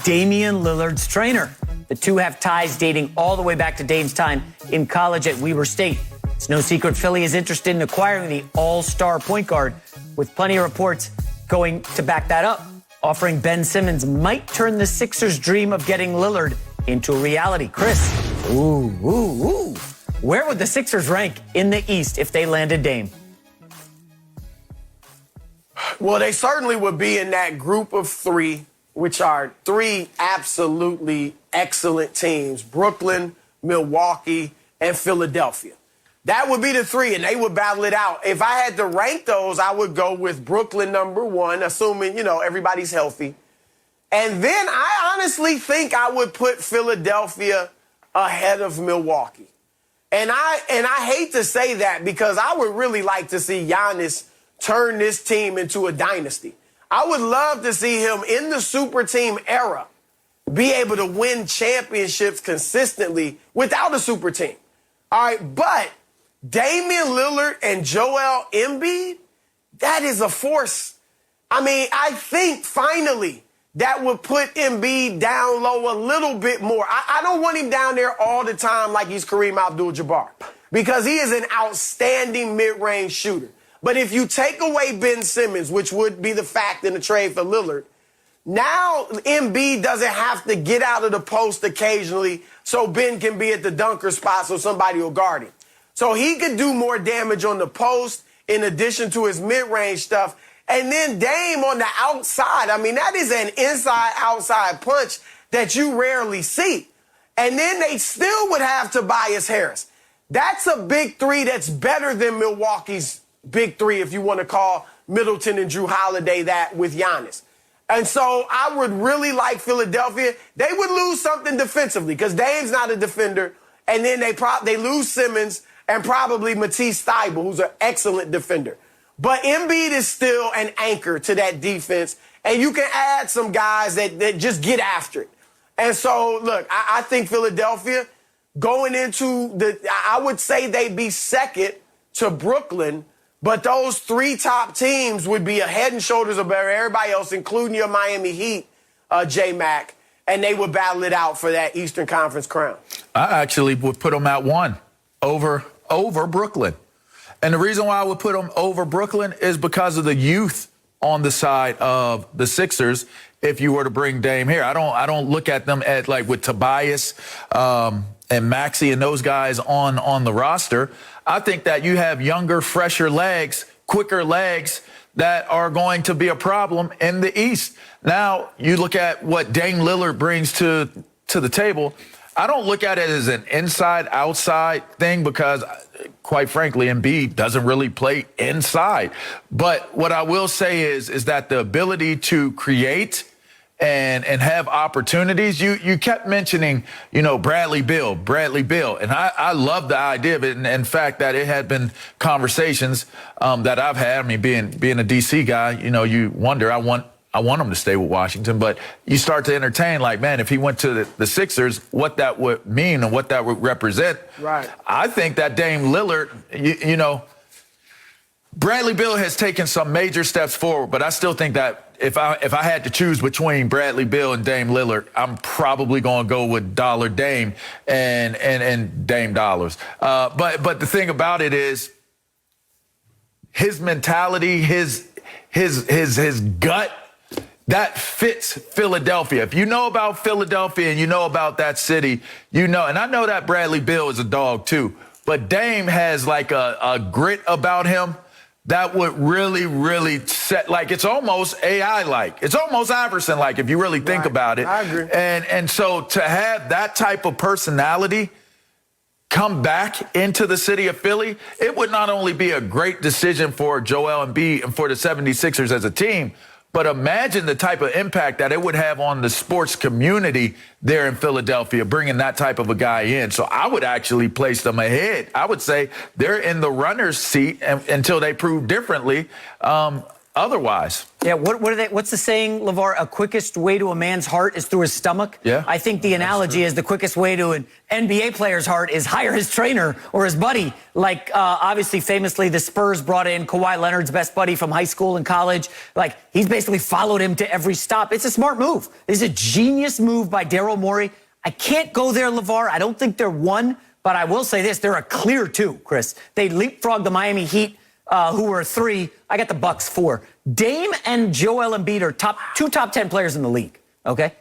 Damian Lillard's trainer. The two have ties dating all the way back to Dame's time in college at Weber State. It's no secret Philly is interested in acquiring the all-star point guard, with plenty of reports going to back that up. Offering Ben Simmons might turn the Sixers' dream of getting Lillard into a reality. Chris, where would the Sixers rank in the East if they landed Dame? Well, they certainly would be in that group of 3, which are 3 absolutely excellent teams: Brooklyn, Milwaukee, and Philadelphia. That would be the 3, and they would battle it out. If I had to rank those, I would go with Brooklyn number 1, assuming, everybody's healthy. And then I honestly think I would put Philadelphia ahead of Milwaukee. And I hate to say that, because I would really like to see Giannis turn this team into a dynasty. I would love to see him in the super team era be able to win championships consistently without a super team. All right, but Damian Lillard and Joel Embiid, that is a force. I mean, I think finally that would put Embiid down low a little bit more. I don't want him down there all the time like he's Kareem Abdul-Jabbar, because he is an outstanding mid-range shooter. But if you take away Ben Simmons, which would be the fact in the trade for Lillard, now Embiid doesn't have to get out of the post occasionally so Ben can be at the dunker spot so somebody will guard him. So he could do more damage on the post in addition to his mid-range stuff. And then Dame on the outside. I mean, that is an inside-outside punch that you rarely see. And then they still would have Tobias Harris. That's a big 3 that's better than Milwaukee's big 3, if you want to call Middleton and Drew Holiday that, with Giannis. And so I would really like Philadelphia. They would lose something defensively because Dame's not a defender. And then they lose Simmons. and probably Matisse Thybulle, who's an excellent defender. But Embiid is still an anchor to that defense, and you can add some guys that just get after it. And so, look, I think Philadelphia going into I would say they'd be second to Brooklyn, but those three top teams would be a head and shoulders above everybody else, including your Miami Heat, J-Mac, and they would battle it out for that Eastern Conference crown. I actually would put them at one over Brooklyn. And the reason why I would put them over Brooklyn is because of the youth on the side of the Sixers. If you were to bring Dame here, I don't look at them at like with Tobias and Maxey and those guys on the roster. I think that you have younger, fresher legs, quicker legs that are going to be a problem in the East. Now, you look at what Dame Lillard brings to the table. I don't look at it as an inside-outside thing because, quite frankly, Embiid doesn't really play inside. But what I will say is that the ability to create and have opportunities, you kept mentioning, Bradley Beal. And I love the idea of it. And in fact, that it had been conversations that I've had. I mean, being a D.C. guy, you wonder, I want him to stay with Washington, but you start to entertain like, man, if he went to the Sixers, what that would mean and what that would represent. Right. I think that Dame Lillard, Bradley Beal has taken some major steps forward, but I still think that if I had to choose between Bradley Beal and Dame Lillard, I'm probably going to go with Dollar Dame and Dame Dollars. But the thing about it is his mentality, his gut, that fits Philadelphia. If you know about Philadelphia and you know about that city, and I know that Bradley Beal is a dog too, but Dame has like a grit about him that would really, really set, like it's almost AI-like. It's almost Iverson-like if you really think about it. I agree. And so to have that type of personality come back into the city of Philly, it would not only be a great decision for Joel Embiid and for the 76ers as a team, but imagine the type of impact that it would have on the sports community there in Philadelphia, bringing that type of a guy in. So I would actually place them ahead. I would say they're in the runner's seat until they prove differently otherwise. Yeah, what's the saying, LeVar? A quickest way to a man's heart is through his stomach. Yeah. I think the analogy is the quickest way to an NBA player's heart is hire his trainer or his buddy. Like, obviously, famously, the Spurs brought in Kawhi Leonard's best buddy from high school and college. Like, he's basically followed him to every stop. It's a smart move. It's a genius move by Daryl Morey. I can't go there, LeVar. I don't think they're one, but I will say this. They're a clear two, Chris. They leapfrogged the Miami Heat, who were 3. I got the Bucks 4. Dame and Joel Embiid are two top 10 players in the league, okay?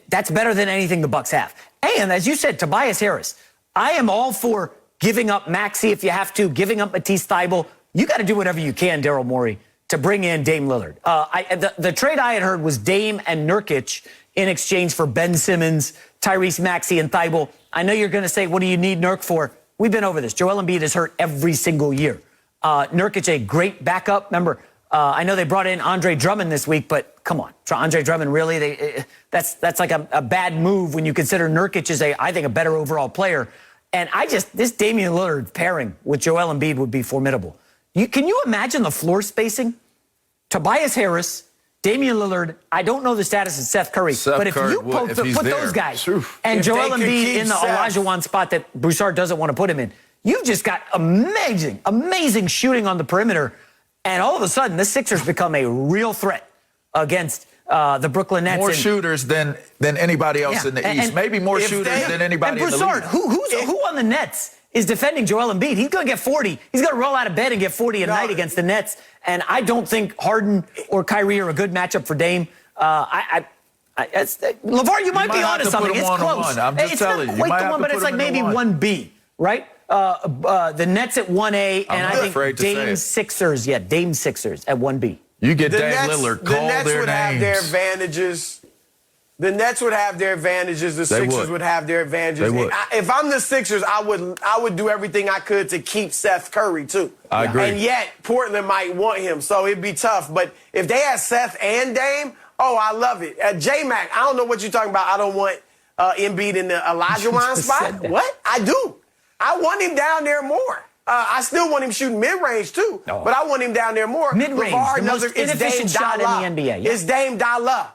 That's better than anything the Bucks have. And as you said, Tobias Harris, I am all for giving up Maxey if you have to, giving up Matisse Thybulle. You got to do whatever you can, Daryl Morey, to bring in Dame Lillard. The trade I had heard was Dame and Nurkic in exchange for Ben Simmons, Tyrese Maxey, and Thybulle. I know you're going to say, what do you need Nurk for? We've been over this. Joel Embiid is hurt every single year. Nurkic, a great backup. Remember, I know they brought in Andre Drummond this week, but come on. Andre Drummond, really? That's like a bad move when you consider Nurkic is, I think, a better overall player. And this Damian Lillard pairing with Joel Embiid would be formidable. Can you imagine the floor spacing? Tobias Harris, Damian Lillard, I don't know the status of Seth Curry, but if you put those guys and Joel Embiid in the Olajuwon spot that Broussard doesn't want to put him in, you've just got amazing shooting on the perimeter. And all of a sudden, the Sixers become a real threat against the Brooklyn Nets. More shooters than anybody else in the East. Maybe more shooters than anybody in the league. And Broussard, who on the Nets is defending Joel Embiid? He's going to get 40. He's going to roll out of bed and get 40 a night against the Nets. And I don't think Harden or Kyrie are a good matchup for Dame. LeVar, you might be onto something. It's close. I'm just telling you. It's not quite the one, but it's like maybe 1B, right? The Nets at 1A, and I think Dame Sixers. Yeah, Dame Sixers at 1B. You get Dame Lillard, call their names. The Nets would have their advantages. The Nets would have their advantages. The Sixers would have their advantages. If I'm the Sixers, I would do everything I could to keep Seth Curry, too. I agree. And yet, Portland might want him, so it'd be tough. But if they had Seth and Dame, I love it. J-Mac, I don't know what you're talking about. I don't want Embiid in the Olajuwon spot. What? I do. I want him down there more. I still want him shooting mid-range, too. Oh. But I want him down there more. Mid-range, the most inefficient shot in the NBA. Yeah. It's Dame Dollar.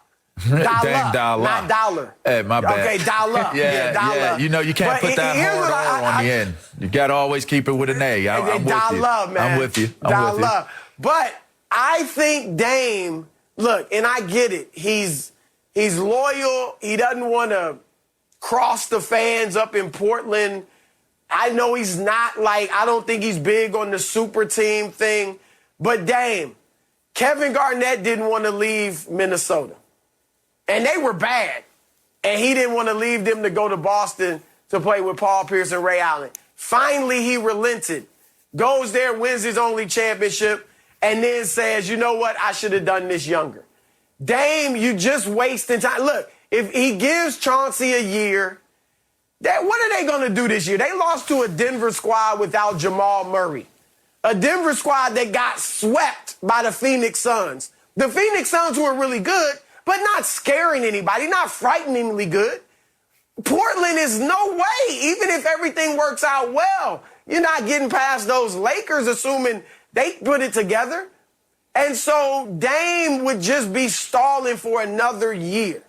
Dame Dollar. Not dollar. Hey, my bad. Okay, dollar. Dollar. Yeah. You know, you can't put that hard R on the end. You got to always keep it with an A. I'm with you. Man. I'm with you. Dollar. But I think Dame, look, and I get it. He's loyal. He doesn't want to cross the fans up in Portland. I know he's not I don't think he's big on the super team thing. But Dame, Kevin Garnett didn't want to leave Minnesota. And they were bad. And he didn't want to leave them to go to Boston to play with Paul Pierce and Ray Allen. Finally, he relented, goes there, wins his only championship, and then says, you know what, I should have done this younger. Dame, you just wasting time. Look, if he gives Chauncey a year, what are they going to do this year? They lost to a Denver squad without Jamal Murray. A Denver squad that got swept by the Phoenix Suns. The Phoenix Suns were really good, but not scaring anybody, not frighteningly good. Portland is no way, even if everything works out well. You're not getting past those Lakers, assuming they put it together. And so Dame would just be stalling for another year.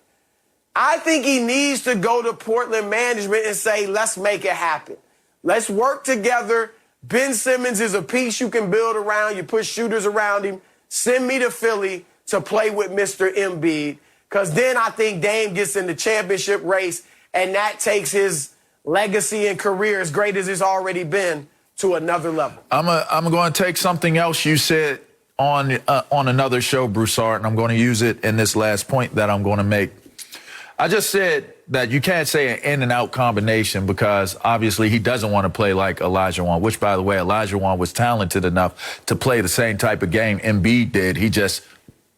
I think he needs to go to Portland management and say, let's make it happen. Let's work together. Ben Simmons is a piece you can build around. You put shooters around him. Send me to Philly to play with Mr. Embiid, because then I think Dame gets in the championship race, and that takes his legacy and career, as great as it's already been, to another level. I'm going to take something else you said on another show, Broussard, and I'm going to use it in this last point that I'm going to make. I just said that you can't say an in and out combination because obviously he doesn't want to play like Olajuwon, which, by the way, Olajuwon was talented enough to play the same type of game Embiid did. He just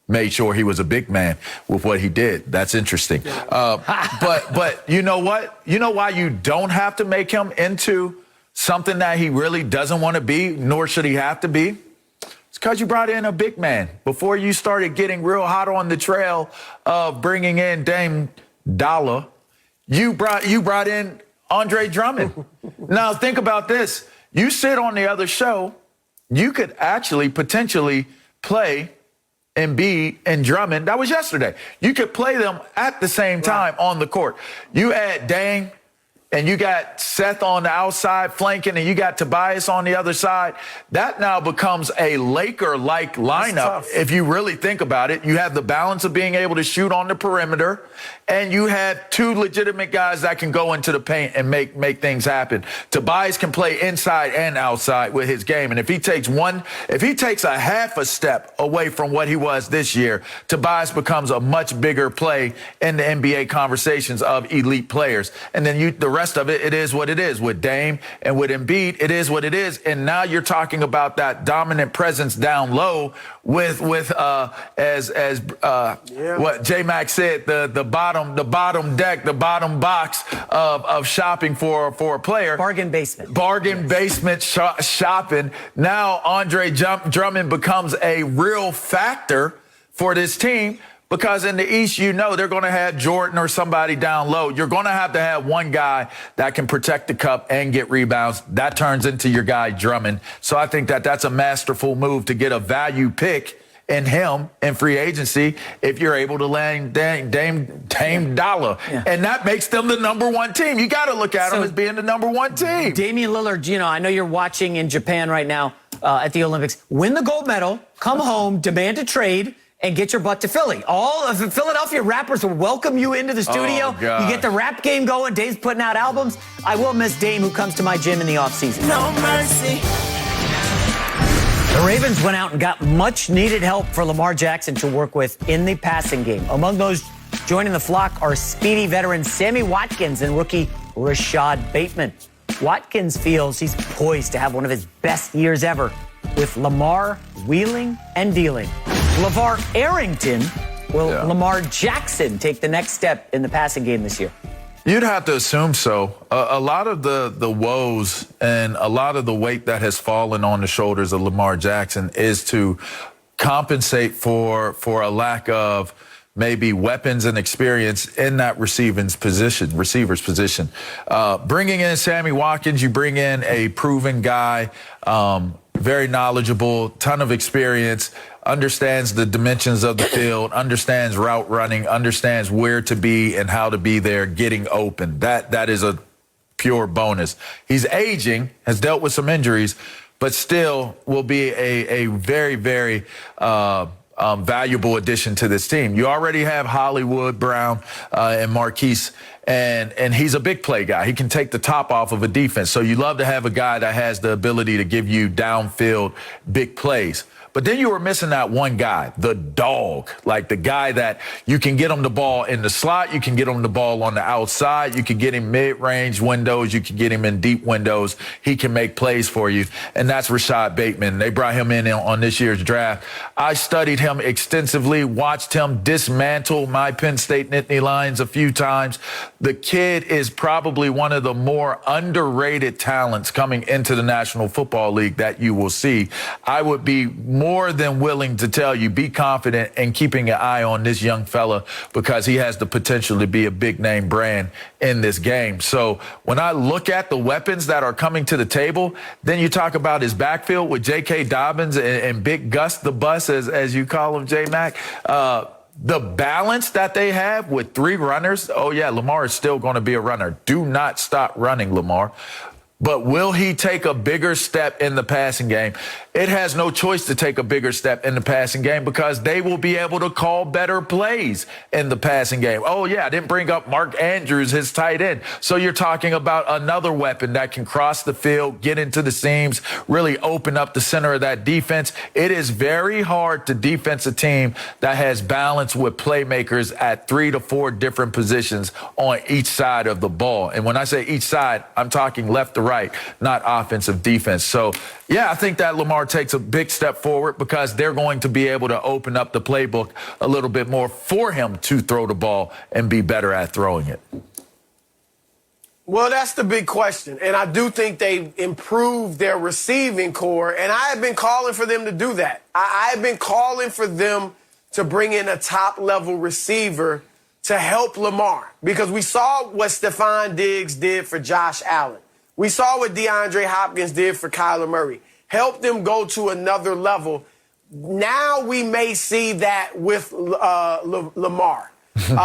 made sure he was a big man with what he did. That's interesting. But you know what? You know why you don't have to make him into something that he really doesn't want to be, nor should he have to be? It's because you brought in a big man. Before you started getting real hot on the trail of bringing in Dame Dollar, you brought in Andre Drummond. Now, think about this. You sit on the other show, you could actually potentially play Embiid and Drummond. That was yesterday. You could play them at the same time on the court. You add Dame, and you got Seth on the outside flanking, and you got Tobias on the other side. That now becomes a Laker-like lineup. If you really think about it, you have the balance of being able to shoot on the perimeter, and you have two legitimate guys that can go into the paint and make things happen. Tobias can play inside and outside with his game, and if he takes a half a step away from what he was this year, Tobias becomes a much bigger play in the NBA conversations of elite players. And then the rest of it, it is what it is. With Dame and with Embiid, it is what it is. And now you're talking about that dominant presence down low with what J-Mac said, the bottom deck, the bottom box of shopping for a player. Bargain basement. Shopping. Now Andre Drummond becomes a real factor for this team. Because in the East, you know they're going to have Jordan or somebody down low. You're going to have one guy that can protect the cup and get rebounds. That turns into your guy, Drummond. So I think that's a masterful move to get a value pick in him in free agency if you're able to land Dame Dollar. Yeah. And that makes them the number one team. You got to look at them as being the number one team. Damian Lillard, I know you're watching in Japan right now at the Olympics. Win the gold medal, come home, demand a trade, and get your butt to Philly. All of the Philadelphia rappers will welcome you into the studio. You get the rap game going. Dave's putting out albums. I will miss Dame, who comes to my gym in the offseason. No mercy. The Ravens went out and got much-needed help for Lamar Jackson to work with in the passing game. Among those joining the flock are speedy veteran Sammy Watkins and rookie Rashad Bateman. Watkins feels he's poised to have one of his best years ever, with Lamar wheeling and dealing. LeVar Arrington, will Lamar Jackson take the next step in the passing game this year? You'd have to assume so. A lot of the woes and a lot of the weight that has fallen on the shoulders of Lamar Jackson is to compensate for a lack of maybe weapons and experience in that receiver's position. Bringing in Sammy Watkins, you bring in a proven guy, very knowledgeable, ton of experience, understands the dimensions of the field, understands route running, understands where to be and how to be there, getting open. That is a pure bonus. He's aging, has dealt with some injuries, but still will be a very, very valuable addition to this team. You already have Hollywood Brown and Marquise, and he's a big play guy. He can take the top off of a defense. So you love to have a guy that has the ability to give you downfield big plays. But then you were missing that one guy, the dog, like the guy that you can get him the ball in the slot, you can get him the ball on the outside, you can get him mid-range windows, you can get him in deep windows. He can make plays for you, and that's Rashad Bateman. They brought him in on this year's draft. I studied him extensively, watched him dismantle my Penn State Nittany Lions a few times. The kid is probably one of the more underrated talents coming into the National Football League that you will see. I would be more than willing to tell you, be confident in keeping an eye on this young fella because he has the potential to be a big name brand in this game. So when I look at the weapons that are coming to the table, then you talk about his backfield with J.K. Dobbins and Big Gus the Bus, as you call him, J-Mac. The balance that they have with three runners, oh yeah, Lamar is still going to be a runner. Do not stop running, Lamar. But will he take a bigger step in the passing game? It has no choice to take a bigger step in the passing game because they will be able to call better plays in the passing game. Oh, yeah, I didn't bring up Mark Andrews, his tight end. So you're talking about another weapon that can cross the field, get into the seams, really open up the center of that defense. It is very hard to defense a team that has balance with playmakers at 3 to 4 different positions on each side of the ball. And when I say each side, I'm talking left to right, not offensive defense. So, yeah, I think that Lamar takes a big step forward because they're going to be able to open up the playbook a little bit more for him to throw the ball and be better at throwing it. Well, that's the big question. And I do think they improved their receiving core, and I have been calling for them to do that. I have been calling for them to bring in a top-level receiver to help Lamar because we saw what Stephon Diggs did for Josh Allen. We saw what DeAndre Hopkins did for Kyler Murray. Help them go to another level. Now we may see that with Lamar.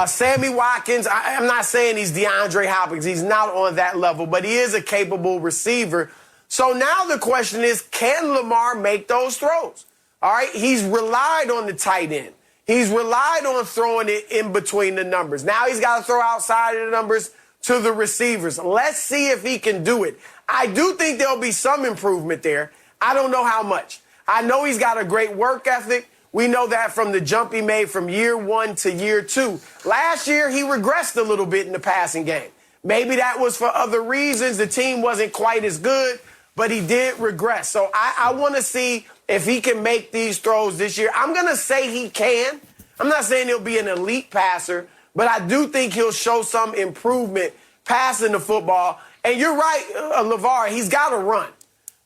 Sammy Watkins, I'm not saying he's DeAndre Hopkins. He's not on that level, but he is a capable receiver. So now the question is, can Lamar make those throws? All right, he's relied on the tight end. He's relied on throwing it in between the numbers. Now he's got to throw outside of the numbers to the receivers. Let's see if he can do it. I do think there'll be some improvement there. I don't know how much. I know he's got a great work ethic. We know that from the jump he made from year 1 to year 2. Last year, he regressed a little bit in the passing game. Maybe that was for other reasons. The team wasn't quite as good, but he did regress. So I want to see if he can make these throws this year. I'm going to say he can. I'm not saying he'll be an elite passer, but I do think he'll show some improvement passing the football. And you're right, LeVar, he's got to run.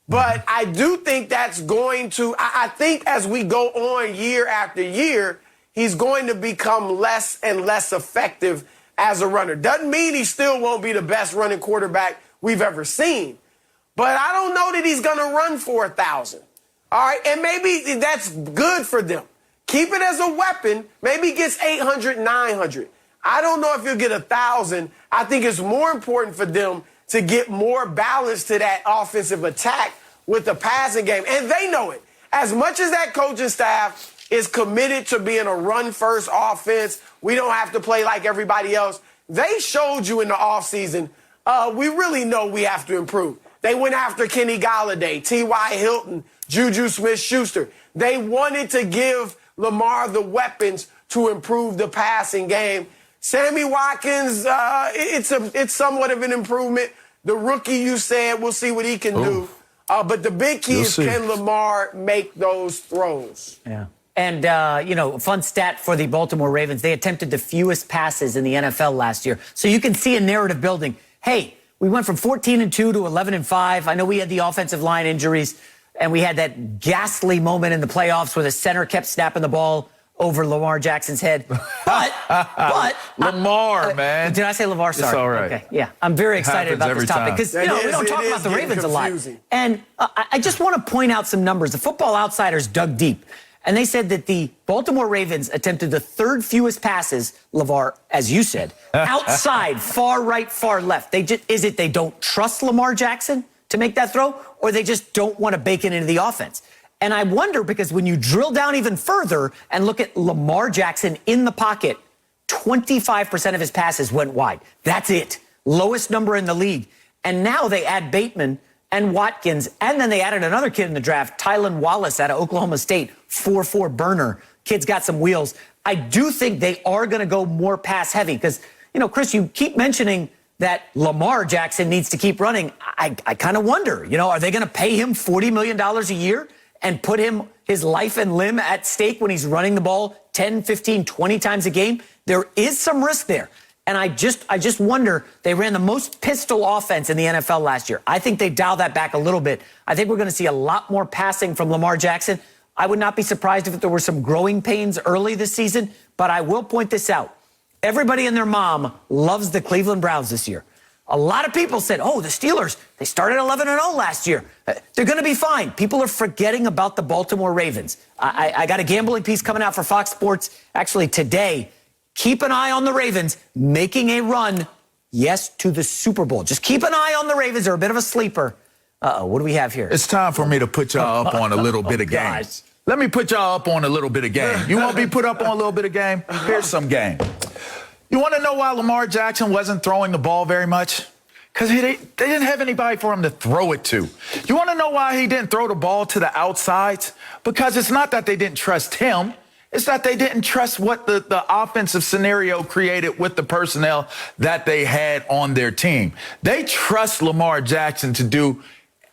But I do think that's going to, I think as we go on year after year, he's going to become less and less effective as a runner. Doesn't mean he still won't be the best running quarterback we've ever seen. But I don't know that he's going to run for 1,000. All right, and maybe that's good for them. Keep it as a weapon. Maybe he gets 800, 900. I don't know if he'll get 1,000. I think it's more important for them to get more balance to that offensive attack with the passing game. And they know it. As much as that coaching staff is committed to being a run-first offense, we don't have to play like everybody else. They showed you in the offseason, we really know we have to improve. They went after Kenny Golladay, T.Y. Hilton, Juju Smith-Schuster. They wanted to give Lamar the weapons to improve the passing game. Sammy Watkins, it's somewhat of an improvement. The rookie, you said, we'll see what he can do. But the big key is, can Lamar make those throws? Yeah. And, fun stat for the Baltimore Ravens, they attempted the fewest passes in the NFL last year. So you can see a narrative building. Hey, we went from 14-2 to 11-5. I know we had the offensive line injuries, and we had that ghastly moment in the playoffs where the center kept snapping the ball over Lamar Jackson's head. But Lamar, man. Did I say LeVar? Sorry. It's all right. Okay, yeah. I'm very excited about this topic because we don't talk about the Ravens a lot. And I just want to point out some numbers. The Football Outsiders dug deep, and they said that the Baltimore Ravens attempted the third fewest passes, LeVar, as you said, outside, far right, far left. Is it they don't trust Lamar Jackson to make that throw, or they just don't want to bake it into the offense? And I wonder because when you drill down even further and look at Lamar Jackson in the pocket, 25% of his passes went wide. That's it. Lowest number in the league. And now they add Bateman and Watkins, and then they added another kid in the draft, Tylan Wallace out of Oklahoma State, 4.4 burner. Kid's got some wheels. I do think they are going to go more pass heavy because, Chris, you keep mentioning that Lamar Jackson needs to keep running. I kind of wonder, are they going to pay him $40 million a year and put his life and limb at stake when he's running the ball 10, 15, 20 times a game? There is some risk there. And I just wonder, they ran the most pistol offense in the NFL last year. I think they dial that back a little bit. I think we're going to see a lot more passing from Lamar Jackson. I would not be surprised if there were some growing pains early this season, but I will point this out. Everybody and their mom loves the Cleveland Browns this year. A lot of people said, the Steelers, they started 11-0 last year. They're going to be fine. People are forgetting about the Baltimore Ravens. I got a gambling piece coming out for Fox Sports actually today. Keep an eye on the Ravens making a run, yes, to the Super Bowl. Just keep an eye on the Ravens. They're a bit of a sleeper. What do we have here? It's time for me to put y'all up on a little bit of game. Let me put y'all up on a little bit of game. You want to be put up on a little bit of game? Here's some game. You want to know why Lamar Jackson wasn't throwing the ball very much? Because they didn't have anybody for him to throw it to. You want to know why he didn't throw the ball to the outsides? Because it's not that they didn't trust him. It's that they didn't trust what the offensive scenario created with the personnel that they had on their team. They trust Lamar Jackson to do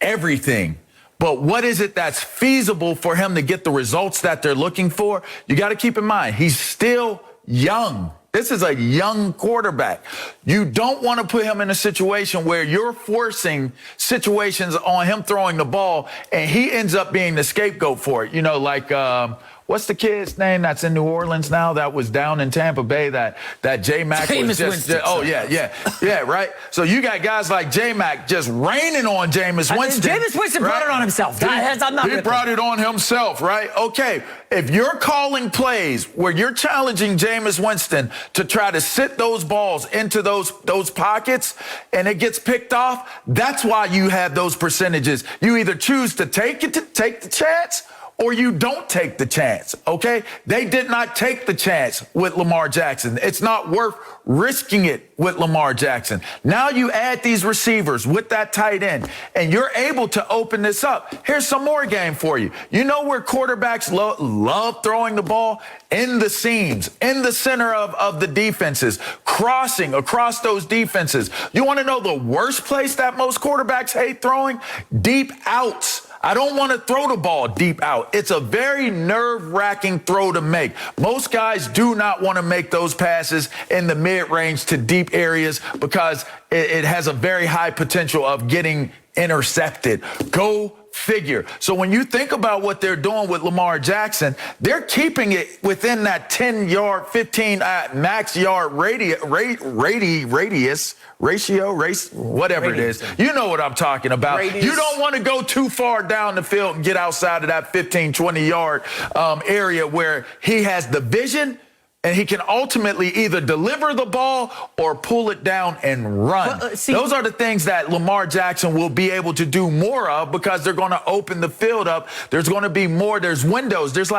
everything. But what is it that's feasible for him to get the results that they're looking for? You got to keep in mind, he's still young. This is a young quarterback. You don't want to put him in a situation where you're forcing situations on him throwing the ball and he ends up being the scapegoat for it. What's the kid's name that's in New Orleans now that was down in Tampa Bay that J-Mac was just yeah, right? So you got guys like J-Mac just raining on Jameis Winston. Jameis Winston brought it on himself. He brought it on himself, right? Okay, if you're calling plays where you're challenging Jameis Winston to try to sit those balls into those pockets and it gets picked off, that's why you have those percentages. You either choose to take the chance or you don't take the chance, okay? They did not take the chance with Lamar Jackson. It's not worth risking it with Lamar Jackson. Now you add these receivers with that tight end, and you're able to open this up. Here's some more game for you. You know where quarterbacks love throwing the ball? In the seams, in the center of the defenses, crossing across those defenses. You want to know the worst place that most quarterbacks hate throwing? Deep outs. I don't want to throw the ball deep out. It's a very nerve-wracking throw to make. Most guys do not want to make those passes in the mid-range to deep areas because it has a very high potential of getting intercepted. Go figure. So when you think about what they're doing with Lamar Jackson, they're keeping it within that 10-yard, 15 max yard radius, whatever it is. You know what I'm talking about. Radius. You don't want to go too far down the field and get outside of that 15, 20-yard area where he has the vision and he can ultimately either deliver the ball or pull it down and run. Those are the things that Lamar Jackson will be able to do more of because they're going to open the field up. There's going to be more. There's windows. There's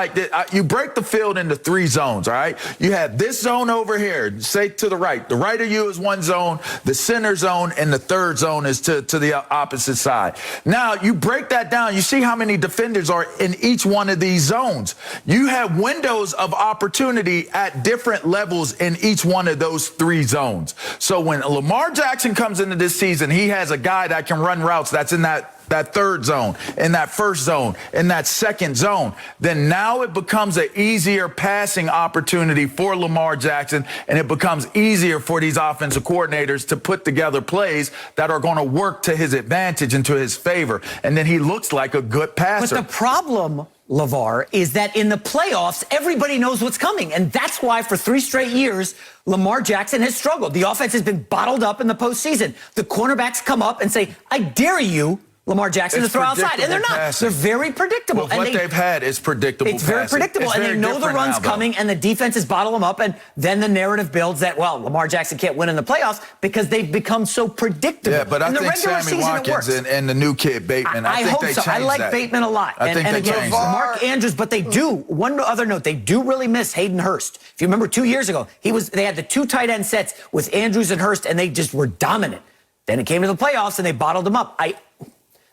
you break the field into 3 zones, all right? You have this zone over here, say to the right. The right of you is one zone, the center zone, and the third zone is to the opposite side. Now, you break that down. You see how many defenders are in each one of these zones. You have windows of opportunity at different levels in each one of those 3 zones. So when Lamar Jackson comes into this season, he has a guy that can run routes that's in that third zone, in that first zone, in that second zone. Then now it becomes an easier passing opportunity for Lamar Jackson, and it becomes easier for these offensive coordinators to put together plays that are going to work to his advantage and to his favor. And then he looks like a good passer. But the problem LeVar, is that in the playoffs, everybody knows what's coming. And that's why for 3 straight years, Lamar Jackson has struggled. The offense has been bottled up in the postseason. The cornerbacks come up and say, I dare you, Lamar Jackson, to throw outside. And they're not. Passing. They're very predictable. Well, and they've had is predictable It's very predictable. It's and very they know the run's now, coming, and the defenses bottle them up. And then the narrative builds that, well, Lamar Jackson can't win in the playoffs because they've become so predictable. Yeah, but in I think Sammy Watkins and the new kid, Bateman, I think hope they so. I like that. Bateman a lot. I think and they again, changed that. Mark Andrews, but they do. One other note, they do really miss Hayden Hurst. If you remember 2 years ago, they had the 2 tight end sets with Andrews and Hurst, and they just were dominant. Then it came to the playoffs, and they bottled them up.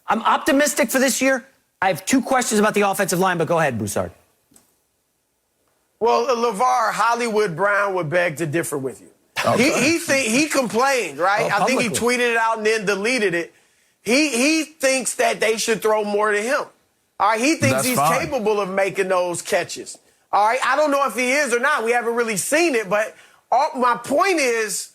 I'm optimistic for this year. I have 2 questions about the offensive line, but go ahead, Broussard. Well, LeVar, Hollywood Brown would beg to differ with you. Okay. He complained, right? I think he tweeted it out and then deleted it. He thinks that they should throw more to him. All right, he thinks he's capable of making those catches. All right, I don't know if he is or not. We haven't really seen it, but my point is,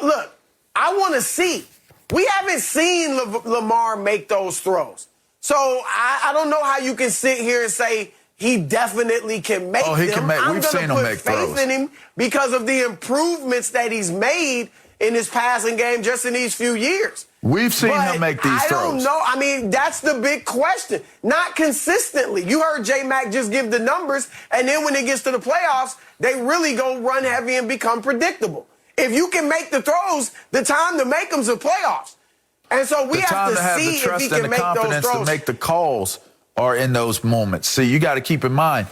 look, I want to see. We haven't seen Lamar make those throws. So I don't know how you can sit here and say he definitely can make them. Oh, he can make. We've seen him make throws. I'm going to put faith in him because of the improvements that he's made in his passing game just in these few years. We've seen him make these throws. I don't know. I mean, that's the big question. Not consistently. You heard J-Mac just give the numbers, and then when it gets to the playoffs, they really go run heavy and become predictable. If you can make the throws, the time to make them's the playoffs. And so we have to see if he can make those throws. The confidence to make the calls are in those moments. See, you got to keep in mind,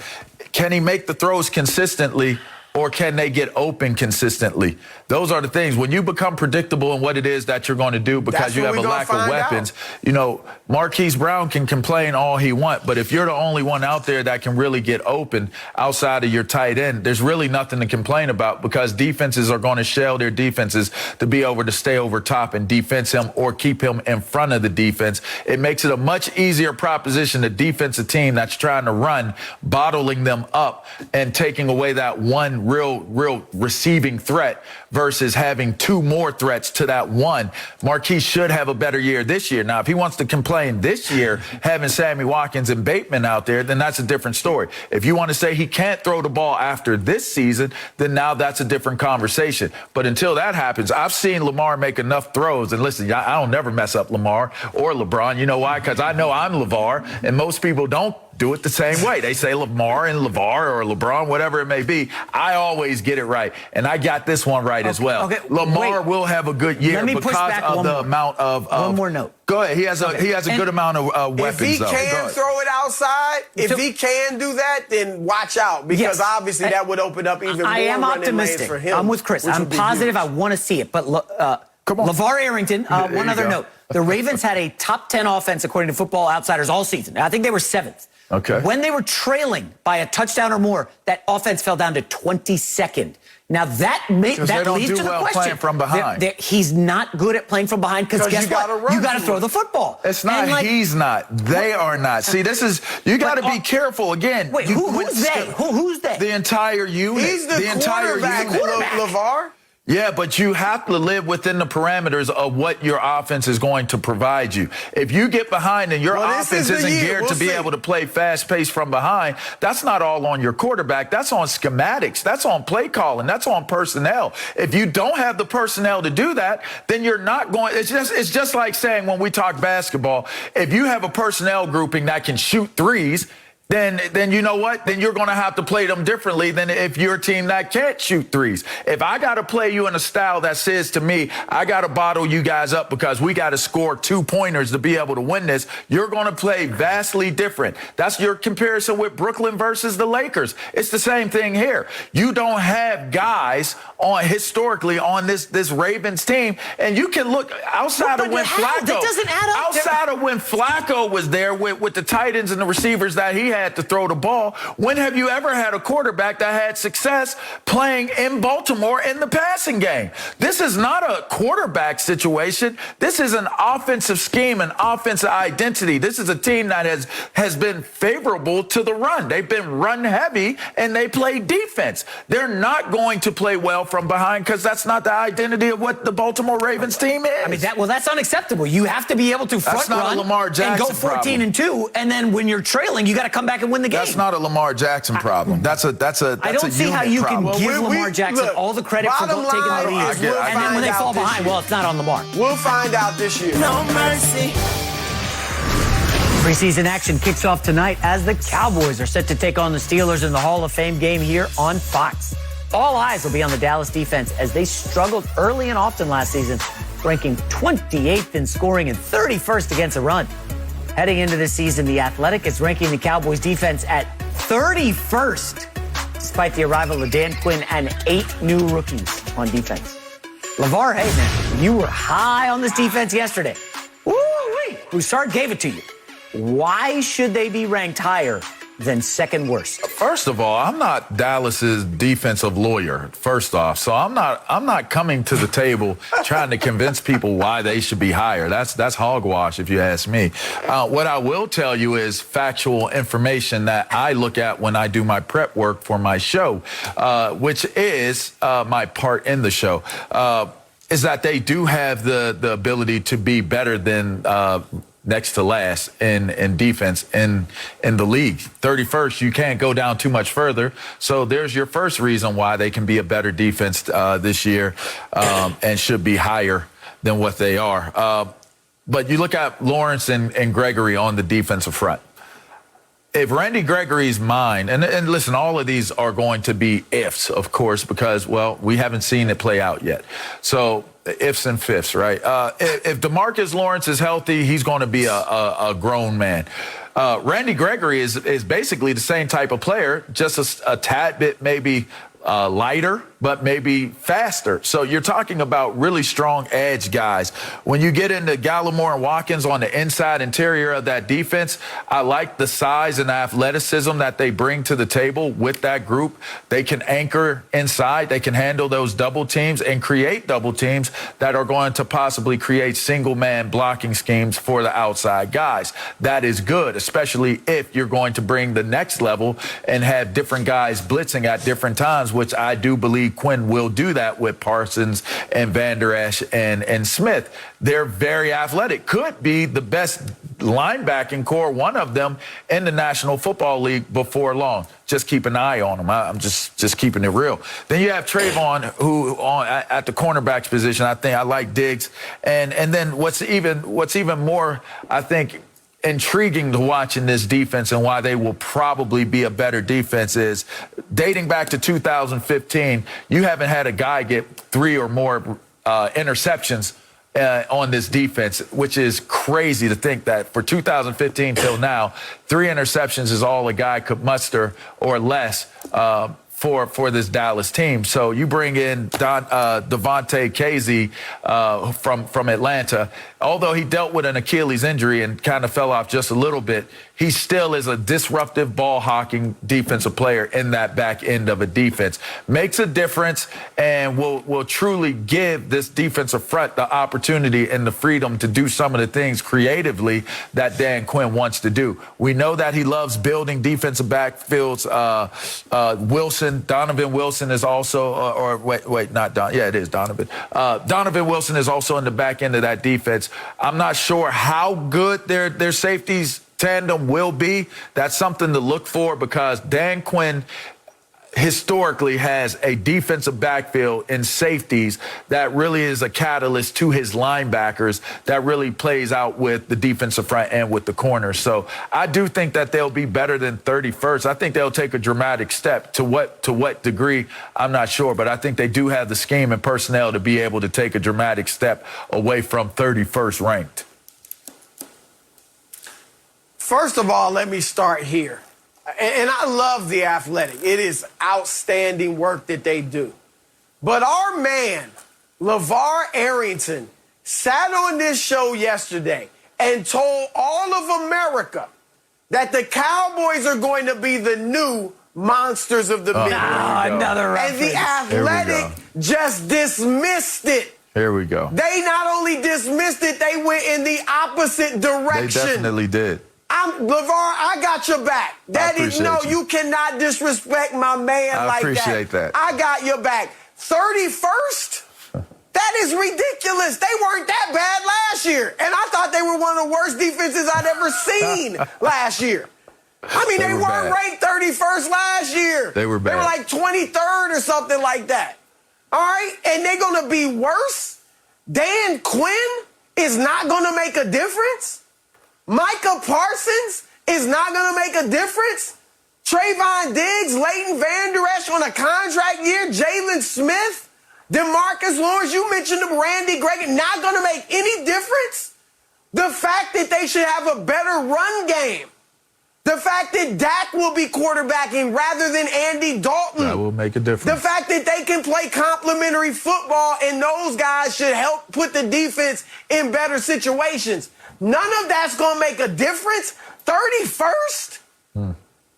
can he make the throws consistently, or can they get open consistently? Those are the things. When you become predictable in what it is that you're going to do because you have a lack of weapons, you know, Marquise Brown can complain all he wants, but if you're the only one out there that can really get open outside of your tight end, there's really nothing to complain about because defenses are going to shell their defenses to be able to stay over top and defense him or keep him in front of the defense. It makes it a much easier proposition, the defensive team that's trying to run, bottling them up and taking away that one real receiving threat versus having 2 more threats to that one. Marquise should have a better year this year. Now, if he wants to complain this year, having Sammy Watkins and Bateman out there, then that's a different story. If you want to say he can't throw the ball after this season, then now that's a different conversation. But until that happens, I've seen Lamar make enough throws. And listen, I don't never mess up Lamar or LeBron. You know why? Because I know I'm LeVar, and most people don't do it the same way. They say Lamar and LeVar or LeBron, whatever it may be. I always get it right. And I got this one right as well. Okay, Lamar will have a good year because of the amount of one more note. Go ahead. He has a good amount of weapons. If he can throw it outside, if he can do that, then watch out because obviously that would open up even more running lanes for him. I'm with Chris. I'm positive I want to see it. But LeVar Arrington, one other note. The Ravens had a top 10 offense according to Football Outsiders all season. I think they were 7th. Okay. When they were trailing by a touchdown or more, that offense fell down to 22nd. Now that leads to the question. Playing from behind. He's not good at playing from behind because guess what? You got to throw the football. It's not. He's not. They are not. See, this is. You got to be careful again. Wait, who's they? Who's they? The entire unit. He's the entire quarterback. LeVar. Yeah, but you have to live within the parameters of what your offense is going to provide you. If you get behind and your offense isn't geared to be able to play fast-paced from behind, that's not all on your quarterback. That's on schematics. That's on play calling. That's on personnel. If you don't have the personnel to do that, then you're not going. It's just like saying when we talk basketball, if you have a personnel grouping that can shoot threes, then you know what? Then you're going to have to play them differently than if you're a team that can't shoot threes. If I got to play you in a style that says to me, I got to bottle you guys up because we got to score 2-pointers to be able to win this, you're going to play vastly different. That's your comparison with Brooklyn versus the Lakers. It's the same thing here. You don't have guys historically on this Ravens team, and you can look outside of when Flacco. That doesn't add up. Outside of when Flacco was there with the tight ends and the receivers that he had. had to throw the ball. When have you ever had a quarterback that had success playing in Baltimore in the passing game? This is not a quarterback situation. This is an offensive scheme, an offensive identity. This is a team that has been favorable to the run. They've been run heavy, and they play defense. They're not going to play well from behind because that's not the identity of what the Baltimore Ravens team is. I mean, that's unacceptable. You have to be able to front run Lamar Jackson and go 14-2, and then when you're trailing, you got to come back and win the game. That's not a Lamar Jackson problem. That's a I don't see how you can give Lamar Jackson all the credit for taking the lead, and then when they fall behind, well, it's not on Lamar. We'll find out this year. No mercy. Preseason action kicks off tonight as the Cowboys are set to take on the Steelers in the Hall of Fame game here on Fox. All eyes will be on the Dallas defense as they struggled early and often last season, ranking 28th in scoring and 31st against the run. Heading into this season, The Athletic is ranking the Cowboys defense at 31st, despite the arrival of Dan Quinn and 8 new rookies on defense. LeVar, hey man, you were high on this defense yesterday. Woo-wee! Broussard gave it to you. Why should they be ranked higher than second worst? First of all, I'm not Dallas's defensive lawyer, first off. So I'm not coming to the table trying to convince people why they should be higher. That's hogwash if you ask me. What I will tell you is factual information that I look at when I do my prep work for my show, which is my part in the show, is that they do have the ability to be better than next to last in defense in the league. 31st, you can't go down too much further. So there's your first reason why they can be a better defense this year and should be higher than what they are. But you look at Lawrence and Gregory on the defensive front. If Randy Gregory's mind, and listen, all of these are going to be ifs, of course, because, well, we haven't seen it play out yet. So ifs and fifths, right? If DeMarcus Lawrence is healthy, he's going to be a grown man. Randy Gregory is basically the same type of player, just a tad bit maybe lighter, but maybe faster. So you're talking about really strong edge guys. When you get into Gallimore and Watkins on the inside interior of that defense, I like the size and the athleticism that they bring to the table with that group. They can anchor inside. They can handle those double teams and create double teams that are going to possibly create single-man blocking schemes for the outside guys. That is good, especially if you're going to bring the next level and have different guys blitzing at different times, which I do believe Quinn will do that with Parsons and Van Der Esch and Smith. They're very athletic. Could be the best linebacking core, one of them, in the National Football League before long. Just keep an eye on them. I'm just keeping it real. Then you have Trayvon, who at the cornerback's position, I think I like Diggs. And then what's even more, I think, intriguing to watch in this defense and why they will probably be a better defense is dating back to 2015, you haven't had a guy get 3 or more interceptions on this defense, which is crazy to think that for 2015 till now, 3 interceptions is all a guy could muster or less for this Dallas team. So you bring in Devontae Casey from Atlanta. Although he dealt with an Achilles injury and kind of fell off just a little bit, he still is a disruptive ball-hawking defensive player in that back end of a defense. Makes a difference and will truly give this defensive front the opportunity and the freedom to do some of the things creatively that Dan Quinn wants to do. We know that he loves building defensive backfields. Donovan Wilson is also, it is Donovan. Donovan Wilson is also in the back end of that defense. I'm not sure how good their safeties tandem will be. That's something to look for because Dan Quinn historically has a defensive backfield and safeties that really is a catalyst to his linebackers that really plays out with the defensive front and with the corners. So I do think that they'll be better than 31st. I think they'll take a dramatic step. To what degree, I'm not sure, but I think they do have the scheme and personnel to be able to take a dramatic step away from 31st ranked. First of all, let me start here. And I love The Athletic. It is outstanding work that they do. But our man, LeVar Arrington, sat on this show yesterday and told all of America that the Cowboys are going to be the new monsters of the Midwest. Another reference. And the Athletic just dismissed it. Here we go. They not only dismissed it, they went in the opposite direction. They definitely did. LeVar, I got your back. You cannot disrespect my man like that. I appreciate that. I got your back. 31st? That is ridiculous. They weren't that bad last year. And I thought they were one of the worst defenses I'd ever seen last year. I mean, they weren't ranked 31st last year. They were bad. They were like 23rd or something like that. All right? And they're going to be worse? Dan Quinn is not going to make a difference? Micah Parsons is not going to make a difference? Trayvon Diggs, Leighton Vander Esch on a contract year, Jalen Smith, DeMarcus Lawrence, you mentioned them, Randy Gregory, not going to make any difference? The fact that they should have a better run game. The fact that Dak will be quarterbacking rather than Andy Dalton. That will make a difference. The fact that they can play complementary football and those guys should help put the defense in better situations. None of that's going to make a difference. 31st?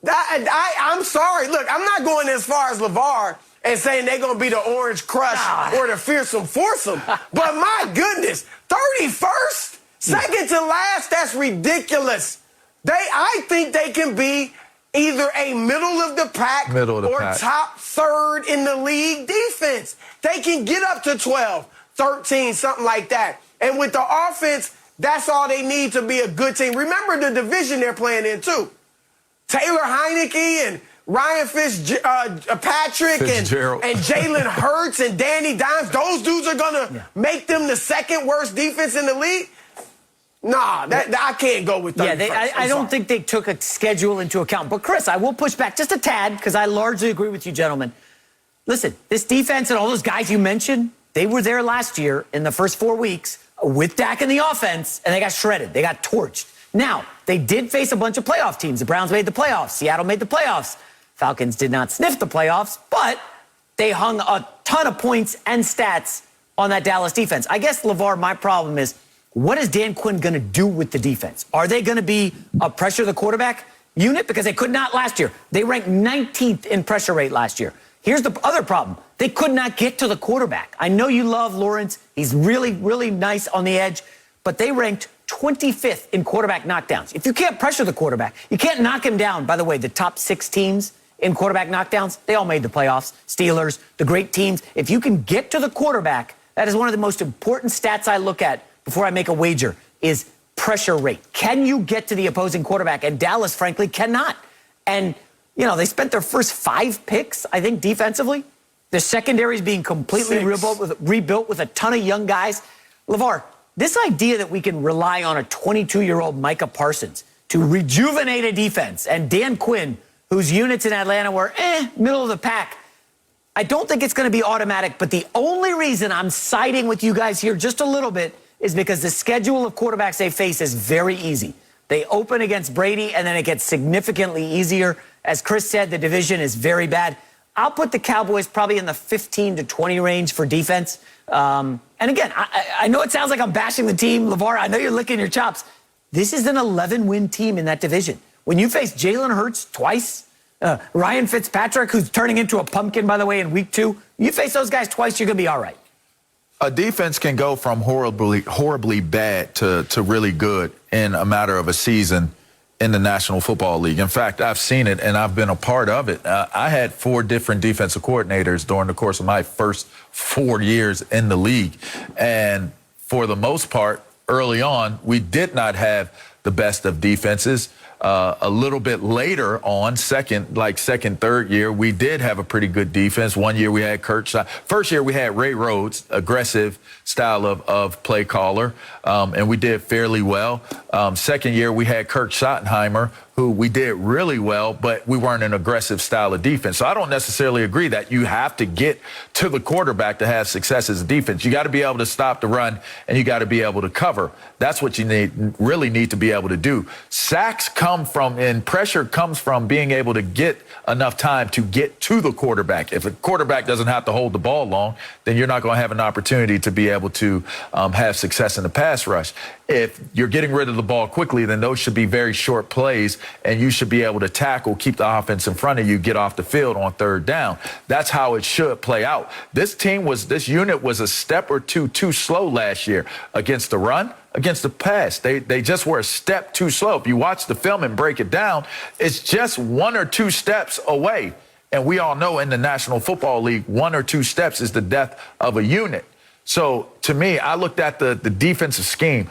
I'm sorry. Look, I'm not going as far as LeVar and saying they're going to be the Orange Crush or the Fearsome Foursome. But my goodness, 31st? Second to last? That's ridiculous. I think they can be either a middle of the pack or top third in the league defense. They can get up to 12, 13, something like that. And with the offense, that's all they need to be a good team. Remember the division they're playing in, too. Taylor Heineke and Ryan Fitzpatrick and Jalen Hurts and Danny Dimes, those dudes are going to make them the second worst defense in the league? Nah, I can't go with that. Yeah, I don't think they took a schedule into account. But, Chris, I will push back just a tad because I largely agree with you, gentlemen. Listen, this defense and all those guys you mentioned, they were there last year in the first 4 weeks with Dak in the offense, and they got shredded. They got torched. Now, they did face a bunch of playoff teams. The Browns made the playoffs. Seattle made the playoffs. Falcons did not sniff the playoffs, but they hung a ton of points and stats on that Dallas defense. I guess, LeVar, my problem is, what is Dan Quinn going to do with the defense? Are they going to be a pressure the quarterback unit? Because they could not last year. They ranked 19th in pressure rate last year. Here's the other problem. They could not get to the quarterback. I know you love Lawrence. He's really, really nice on the edge. But they ranked 25th in quarterback knockdowns. If you can't pressure the quarterback, you can't knock him down. By the way, the top 6 teams in quarterback knockdowns, they all made the playoffs. Steelers, the great teams. If you can get to the quarterback, that is one of the most important stats I look at before I make a wager, is pressure rate. Can you get to the opposing quarterback? And Dallas, frankly, cannot. And, they spent their first 5 picks, I think, defensively. The secondary is being completely rebuilt with a ton of young guys. LeVar, this idea that we can rely on a 22-year-old Micah Parsons to rejuvenate a defense, and Dan Quinn, whose units in Atlanta were middle of the pack, I don't think it's going to be automatic. But the only reason I'm siding with you guys here just a little bit is because the schedule of quarterbacks they face is very easy. They open against Brady, and then it gets significantly easier. As Chris said, the division is very bad. I'll put the Cowboys probably in the 15 to 20 range for defense. And again, I know it sounds like I'm bashing the team. LeVar, I know you're licking your chops. This is an 11-win team in that division. When you face Jalen Hurts twice, Ryan Fitzpatrick, who's turning into a pumpkin, by the way, in week 2, you face those guys twice, you're going to be all right. A defense can go from horribly bad to really good in a matter of a season in the National Football League. In fact, I've seen it, and I've been a part of it. I had 4 different defensive coordinators during the course of my first 4 years in the league. And for the most part, early on, we did not have the best of defenses. A little bit later on, second, third year, we did have a pretty good defense. One year we had Kurt Shot. First year we had Ray Rhodes, aggressive style of play caller, and we did fairly well. Second year we had Kurt Schottenheimer, who we did really well, but we weren't an aggressive style of defense. So I don't necessarily agree that you have to get to the quarterback to have success as a defense. You got to be able to stop the run, and you got to be able to cover. That's what you really need to be able to do. Sacks come come from, and pressure comes from being able to get enough time to get to the quarterback. If a quarterback doesn't have to hold the ball long, then you're not going to have an opportunity to be able to have success in the pass rush. If you're getting rid of the ball quickly, then those should be very short plays, and you should be able to tackle, keep the offense in front of you, get off the field on third down. That's how it should play out. This unit was a step or two too slow last year against the run, against the pass. They just were a step too slow. If you watch the film and break it down, it's just 1 or 2 steps away. And we all know in the National Football League, 1 or 2 steps is the death of a unit. So to me, I looked at the defensive scheme.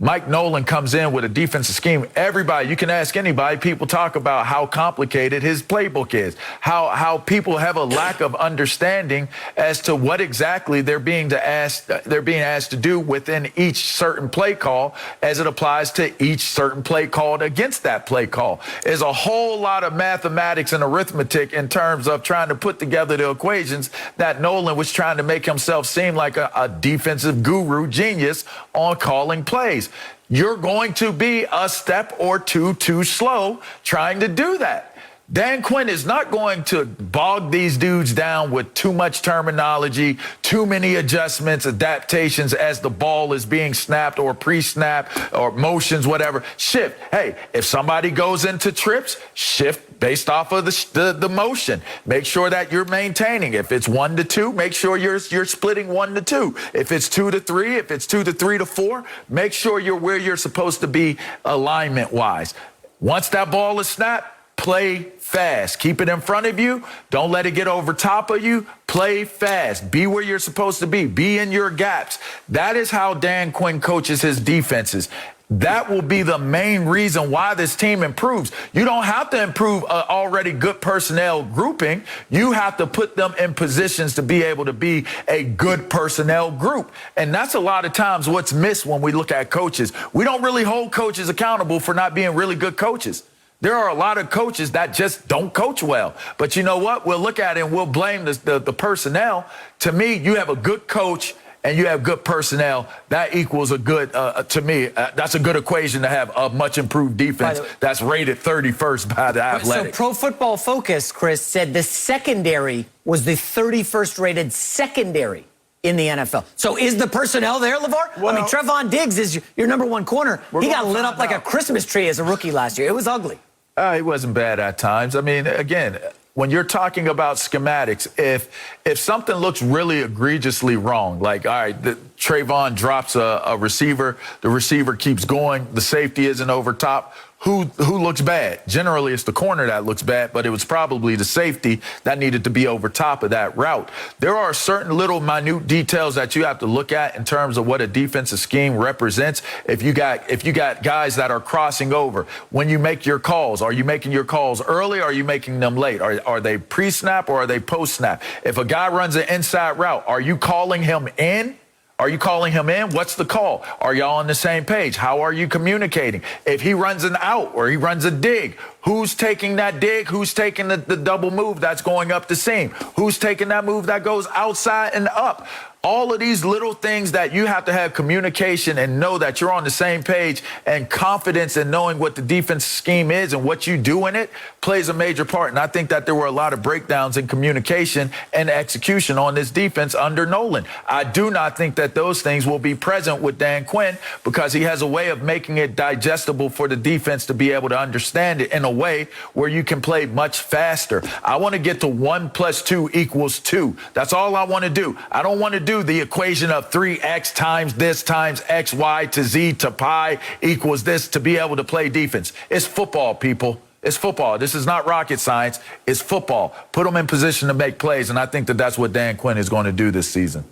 Mike Nolan comes in with a defensive scheme. Everybody, you can ask anybody, people talk about how complicated his playbook is, how people have a lack of understanding as to what exactly they're being asked to do within each certain play call as it applies to each certain play called against that play call. There's a whole lot of mathematics and arithmetic in terms of trying to put together the equations that Nolan was trying to make himself seem like a defensive guru genius on calling plays. You're going to be a step or two too slow trying to do that. Dan Quinn is not going to bog these dudes down with too much terminology, too many adjustments, adaptations as the ball is being snapped or pre-snap or motions, whatever. Shift. Hey, if somebody goes into trips, shift based off of the motion. Make sure that you're maintaining. If it's 1 to 2, make sure you're splitting 1 to 2. If it's 2 to 3, if it's 2 to 3 to 4, make sure you're where you're supposed to be alignment-wise. Once that ball is snapped, play fast. Keep it in front of you. Don't let it get over top of you. Play fast. Be where you're supposed to be. Be in your gaps. That is how Dan Quinn coaches his defenses. That will be the main reason why this team improves. You don't have to improve an already good personnel grouping. You have to put them in positions to be able to be a good personnel group. And that's a lot of times what's missed when we look at coaches. We don't really hold coaches accountable for not being really good coaches. There are a lot of coaches that just don't coach well. But you know what? We'll look at it and we'll blame the personnel. To me, you have a good coach and you have good personnel. That equals a good, to me, that's a good equation to have a much improved defense that's rated 31st by the Athletic. So Pro Football Focus, Chris, said the secondary was the 31st rated secondary in the NFL. So is the personnel there, LeVar? Well, I mean, Trevon Diggs is your number 1 corner. He got lit up like a Christmas tree as a rookie last year. It was ugly. It wasn't bad at times. I mean, again, when you're talking about schematics, if something looks really egregiously wrong, like, all right, Trayvon drops a receiver, the receiver keeps going, the safety isn't over top, who looks bad? Generally, it's the corner that looks bad, but it was probably the safety that needed to be over top of that route. There are certain little minute details that you have to look at in terms of what a defensive scheme represents. If you got guys that are crossing over, when you make your calls, are you making your calls early or are you making them late? Are they pre-snap or are they post-snap? If a guy runs an inside route, are you calling him in? Are you calling him in? What's the call? Are y'all on the same page? How are you communicating? If he runs an out or he runs a dig, who's taking that dig? Who's taking the double move that's going up the seam? Who's taking that move that goes outside and up? All of these little things that you have to have communication and know that you're on the same page, and confidence in knowing what the defense scheme is and what you do in it plays a major part. And I think that there were a lot of breakdowns in communication and execution on this defense under Nolan. I do not think that those things will be present with Dan Quinn because he has a way of making it digestible for the defense to be able to understand it in a way where you can play much faster. I want to get to 1 + 2 = 2. That's all I want to do. I don't want to do the equation of 3x times this times xy to z to pi equals this to be able to play defense. It's football, people. It's football. This is not rocket science. It's football. Put them in position to make plays, and I think that that's what Dan Quinn is going to do this season.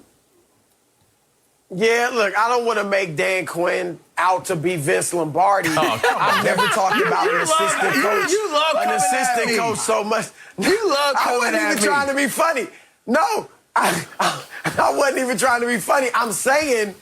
Yeah, look, I don't want to make Dan Quinn out to be Vince Lombardi. I've never talked about an assistant coach. You love an assistant coach so much. You love I wasn't even trying to be funny. No, I wasn't even trying to be funny. I'm saying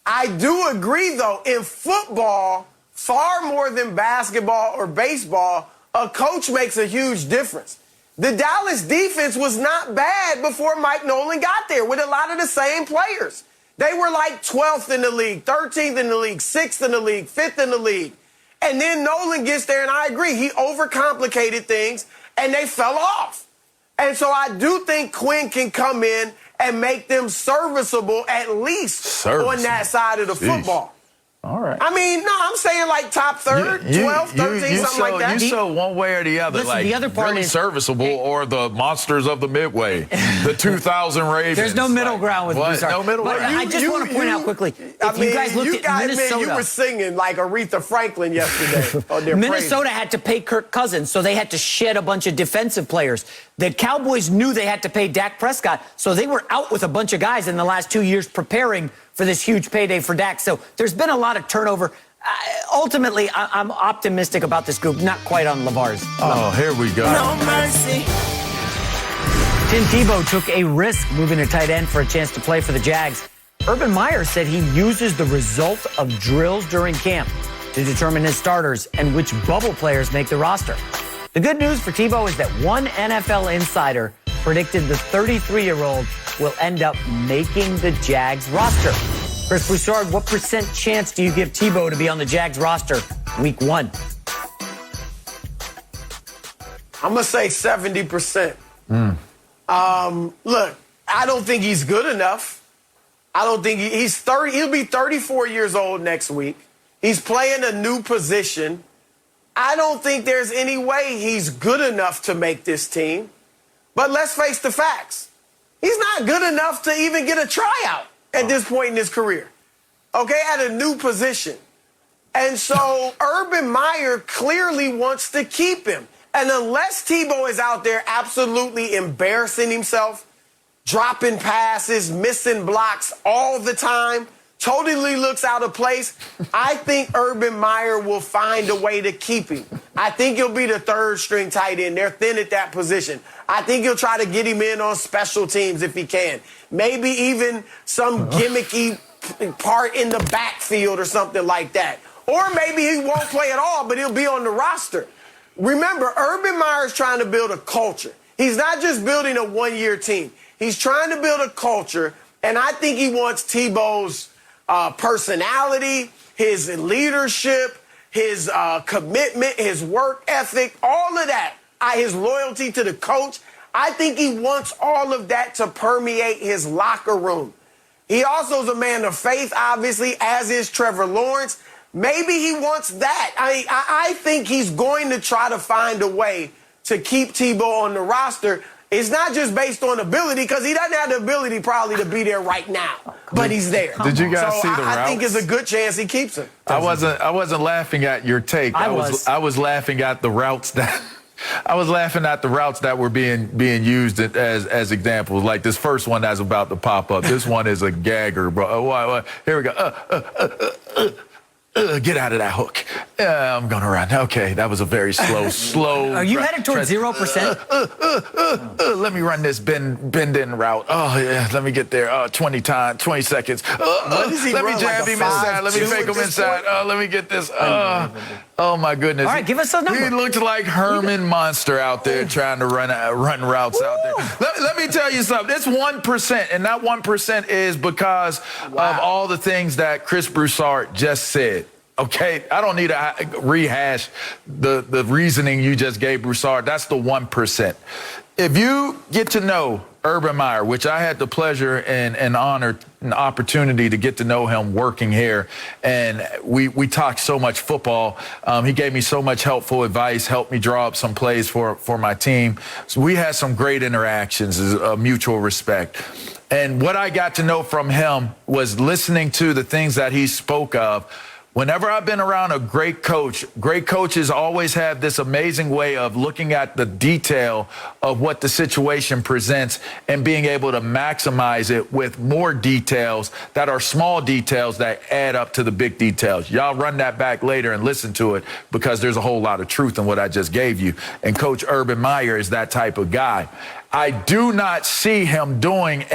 I do agree, though, in football, far more than basketball or baseball, a coach makes a huge difference. The Dallas defense was not bad before Mike Nolan got there with a lot of the same players. They were like 12th in the league, 13th in the league, 6th in the league, 5th in the league. And then Nolan gets there, and I agree, he overcomplicated things, and they fell off. And so I do think Quinn can come in and make them serviceable, at least on that side of the football. All right. I mean, no, I'm saying like top third, 12, 13, something like that. You saw one way or the other. Listen, like the other part very is serviceable or the monsters of the Midway, the 2000 Ravens. There's no middle ground with Broussard. No middle ground. I just want to point out quickly, if you guys looked at Minnesota. You were singing like Aretha Franklin yesterday. Minnesota had to pay Kirk Cousins, so they had to shed a bunch of defensive players. The Cowboys knew they had to pay Dak Prescott, so they were out with a bunch of guys in the last 2 years preparing for this huge payday for Dak. So there's been a lot of turnover. Ultimately, I'm optimistic about this group, not quite on Lamar's. Oh, here we go. No mercy. Tim Tebow took a risk moving a tight end for a chance to play for the Jags. Urban Meyer said he uses the result of drills during camp to determine his starters and which bubble players make the roster. The good news for Tebow is that one NFL insider predicted the 33-year-old will end up making the Jags roster. Chris Broussard, what % chance do you give Tebow to be on the Jags roster week 1? I'm going to say 70%. Look, I don't think he's good enough. I don't think he's 30. He'll be 34 years old next week. He's playing a new position. I don't think there's any way he's good enough to make this team. But let's face the facts. He's not good enough to even get a tryout at this point in his career. Okay, at a new position. And so Urban Meyer clearly wants to keep him. And unless Tebow is out there absolutely embarrassing himself, dropping passes, missing blocks all the time, totally looks out of place, I think Urban Meyer will find a way to keep him. I think he'll be the third string tight end. They're thin at that position. I think he'll try to get him in on special teams if he can. Maybe even some gimmicky part in the backfield or something like that. Or maybe he won't play at all, but he'll be on the roster. Remember, Urban Meyer's trying to build a culture. He's not just building a one-year team. He's trying to build a culture, and I think he wants Tebow's personality, his leadership, his commitment, his work ethic, all of that, his loyalty to the coach. I think he wants all of that to permeate his locker room. He also is a man of faith, obviously, as is Trevor Lawrence. Maybe he wants that. I think he's going to try to find a way to keep Tebow on the roster. It's not just based on ability, because he doesn't have the ability probably to be there right now, but he's there. Did you guys see the routes? I think it's a good chance he keeps him. I wasn't laughing at your take. I was laughing at the routes that I was laughing at the routes that were being used as examples. Like this first one that's about to pop up. This one is a gagger, bro. Here we go. Get out of that hook. I'm going to run. Okay, that was a very slow. Are you headed towards 0%? Let me run this bend-in route. Oh, yeah, let me get there. 20 seconds. Let me jab him inside. Let me fake him inside. Let me get this. Oh, my goodness. All right, give us a number. He looked like Herman Monster out there trying to run routes out there. Let me tell you something. It's 1%, and that 1% is because of all the things that Chris Broussard just said. Okay, I don't need to rehash the reasoning you just gave, Broussard. That's the 1%. If you get to know Urban Meyer, which I had the pleasure and honor and opportunity to get to know him working here, and we talked so much football. He gave me so much helpful advice, helped me draw up some plays for my team. So we had some great interactions, mutual respect. And what I got to know from him was listening to the things that he spoke of. Whenever I've been around a great coaches always have this amazing way of looking at the detail of what the situation presents and being able to maximize it with more details that are small details that add up to the big details. Y'all run that back later and listen to it, because there's a whole lot of truth in what I just gave you. And Coach Urban Meyer is that type of guy. I do not see him doing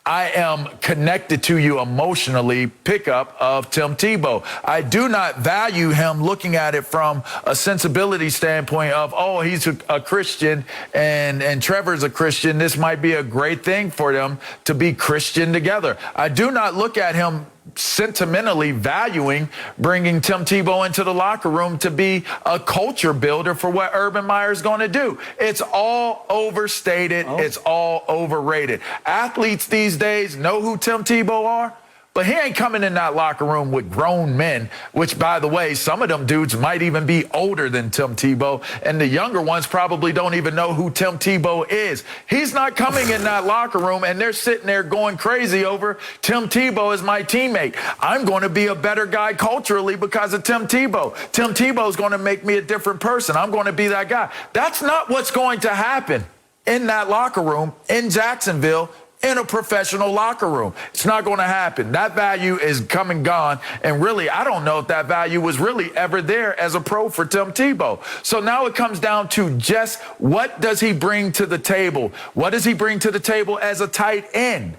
I am connected to you emotionally pickup of Tim Tebow. I do not value him looking at it from a sensibility standpoint of, oh, he's a Christian and Trevor's a Christian. This might be a great thing for them to be Christian together. I do not look at him sentimentally valuing bringing Tim Tebow into the locker room to be a culture builder for what Urban Meyer is going to do. It's all overstated. It's all overrated. Athletes these days know who Tim Tebow are, but he ain't coming in that locker room with grown men, which, by the way, some of them dudes might even be older than Tim Tebow, and the younger ones probably don't even know who Tim Tebow is. He's not coming in that locker room, and they're sitting there going crazy over Tim Tebow as my teammate. I'm going to be a better guy culturally because of Tim Tebow. Tim Tebow is going to make me a different person. I'm going to be that guy. That's not what's going to happen in that locker room in Jacksonville, in a professional locker room. It's not going to happen. That value is come and gone. And really, I don't know if that value was really ever there as a pro for Tim Tebow. So now it comes down to just what does he bring to the table? What does he bring to the table as a tight end?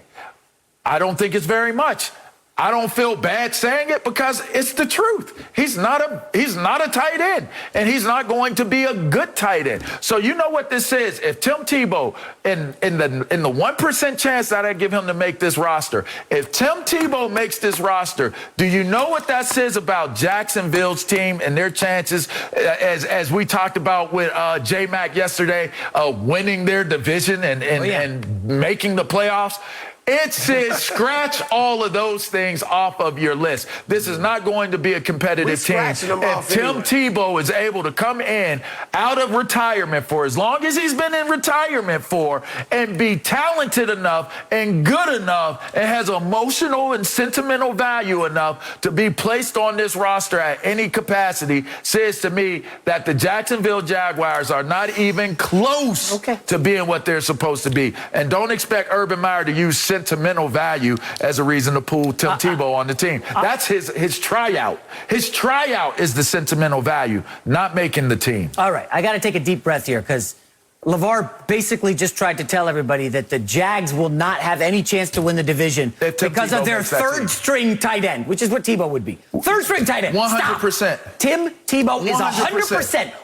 I don't think it's very much. I don't feel bad saying it because it's the truth. He's not a tight end, and he's not going to be a good tight end. So you know what this is. If Tim Tebow, in the 1% chance that I give him to make this roster, if Tim Tebow makes this roster, do you know what that says about Jacksonville's team and their chances, as we talked about with J-Mac yesterday, winning their division and making the playoffs? It says scratch all of those things off of your list. This is not going to be a competitive team. If Tim Tebow is able to come in out of retirement for as long as he's been in retirement for and be talented enough and good enough and has emotional and sentimental value enough to be placed on this roster at any capacity, says to me that the Jacksonville Jaguars are not even close to being what they're supposed to be. And don't expect Urban Meyer to use sentimental value as a reason to pull Tim Tebow on the team. That's his tryout. His tryout is the sentimental value, not making the team. All right, I got to take a deep breath here because LeVar basically just tried to tell everybody that the Jags will not have any chance to win the division because of their third-string tight end, which is what Tebow would be. Third-string tight end. 100%. Stop. Tim Tebow is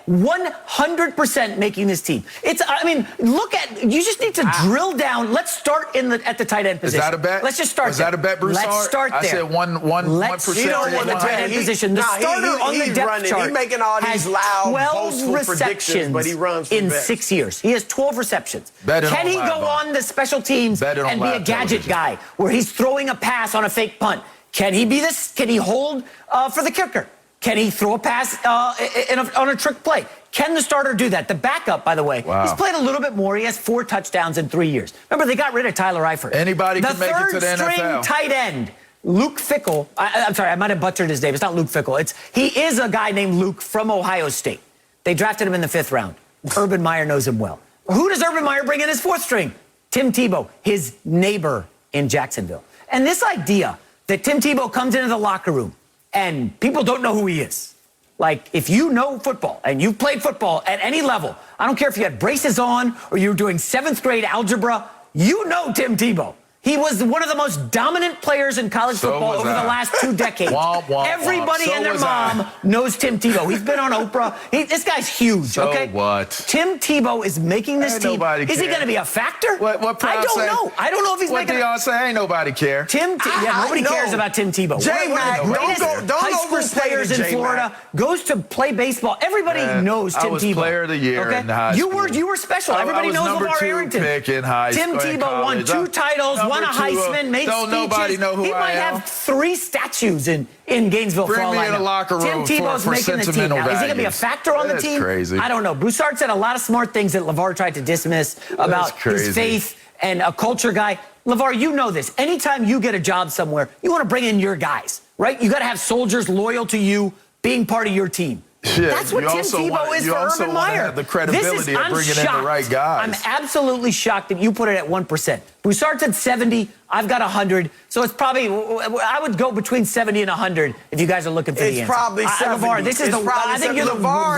100% making this team. I mean, look at, you just need to drill down. Let's start at the tight end position. Is that a bet? Let's just start Is that a bet, Broussard? Let's start there. I said 1%. He don't want the tight end position. The starter on the depth chart He's making all these loud, 12 receptions but he runs in 6 years. He has 12 receptions. Can he go on the special teams and be a gadget guy where he's throwing a pass on a fake punt? Can he be this? Can he hold for the kicker? Can he throw a pass on a trick play? Can the starter do that? The backup, by the way, he's played a little bit more. He has 4 touchdowns in 3 years. Remember, they got rid of Tyler Eifert. Anybody can make it to the NFL. The third-string tight end, Luke Fickell. I'm sorry, I might have butchered his name. It's not Luke Fickell. He is a guy named Luke from Ohio State. They drafted him in the 5th round. Urban Meyer knows him well. Who does Urban Meyer bring in his 4th string? Tim Tebow, his neighbor in Jacksonville. And this idea that Tim Tebow comes into the locker room and people don't know who he is. Like, if you know football and you've played football at any level, I don't care if you had braces on or you were doing 7th grade algebra, you know Tim Tebow. He was one of the most dominant players in college football over the last 2 decades. Everybody and their mom knows Tim Tebow. He's been on Oprah. This guy's huge, okay? What? Tim Tebow is making this team. Is he going to be a factor? What I don't know. I don't know if he's making What Deion say? Ain't nobody care. Nobody cares about Tim Tebow. J-Mac, don't high school players in Florida, goes to play baseball. Everybody knows Tim Tebow. I was player of the year in high school. You were special. Everybody knows LeVar Arrington. Pick in high Tim Tebow won 2 titles, won a Heisman, made speeches. Nobody know who he might have 3 statues in Gainesville for all I know. Bring me in a locker room Tim Tebow's making the team. Now, is he going to be a factor on the team? That's crazy. I don't know. Broussard said a lot of smart things that LeVar tried to dismiss about his faith and a culture guy. LeVar, you know this. Anytime you get a job somewhere, you want to bring in your guys, right? You got to have soldiers loyal to you, being part of your team. Yeah, that's what Tim Tebow is for Urban Meyer. Have the credibility of bringing in the right guys. I'm absolutely shocked that you put it at 1%. Broussard said 70. I've got 100. So it's probably, I would go between 70 and 100 if you guys are looking for the answer. It's probably 70. LeVar, this is I think you're the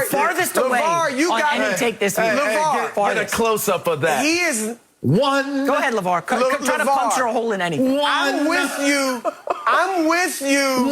farthest away on any take this week. LeVar, get a close-up of that. He is... One. Go ahead, LeVar. Try to puncture a hole in anything. I'm with you.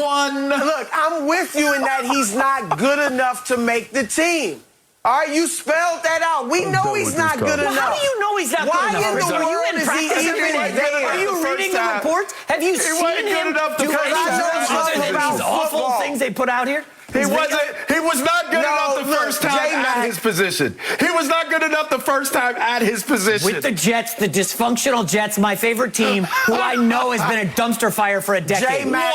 One. Look, I'm with you in that he's not good enough to make the team. All right, you spelled that out. We know he's not good enough. How do you know he's not good enough? Why in the world is he even there? Are you reading the reports? Have you seen him do any of these awful things they put out here? He was not good enough the first time at his position. He was not good enough the first time at his position. With the Jets, the dysfunctional Jets, my favorite team, who I know has been a dumpster fire for a decade. J-Mac,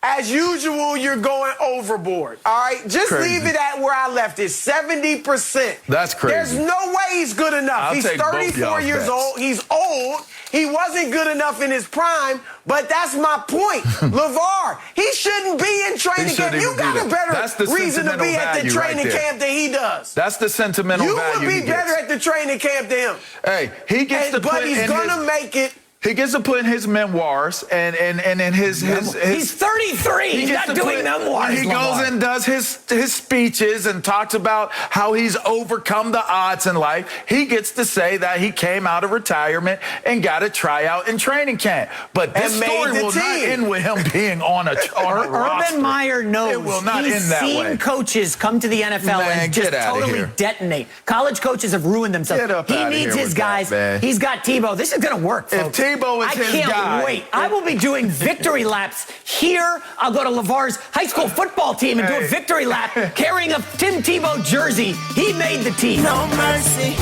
as usual, you're going overboard. All right? Just leave it at where I left it, 70%. That's crazy. There's no way he's good enough. He's 34 years old. He's old. He wasn't good enough in his prime, but that's my point. LeVar, he shouldn't be in training camp. You got a better reason to be at the training camp than he does. That's the sentimental value. You would be better at the training camp than him. Hey, he gets to put but he's going to make it. He gets to put in his memoirs and in his He's 33. He's not doing memoirs. He goes and does his speeches and talks about how he's overcome the odds in life. He gets to say that he came out of retirement and got a tryout in training camp. But this story will not end with him being on a roster. Urban Meyer knows. It will not end that way. He's seen coaches come to the NFL and just totally detonate. College coaches have ruined themselves. He needs his guys. He's got Tebow. This is going to work, folks. I can't wait. I will be doing victory laps here. I'll go to LeVar's high school football team and do a victory lap carrying a Tim Tebow jersey. He made the team. No mercy.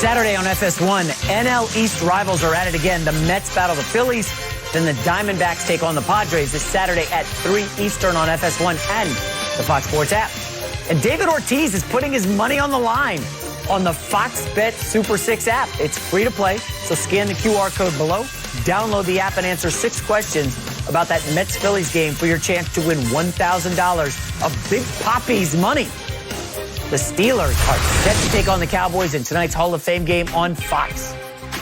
Saturday on FS1, NL East rivals are at it again. The Mets battle the Phillies. Then the Diamondbacks take on the Padres this Saturday at 3 Eastern on FS1 and the Fox Sports app. And David Ortiz is putting his money on the line on the Fox Bet Super 6 app. It's free to play, so scan the QR code below, download the app, and answer 6 questions about that Mets-Phillies game for your chance to win $1,000 of Big Papi's money. The Steelers are set to take on the Cowboys in tonight's Hall of Fame game on Fox.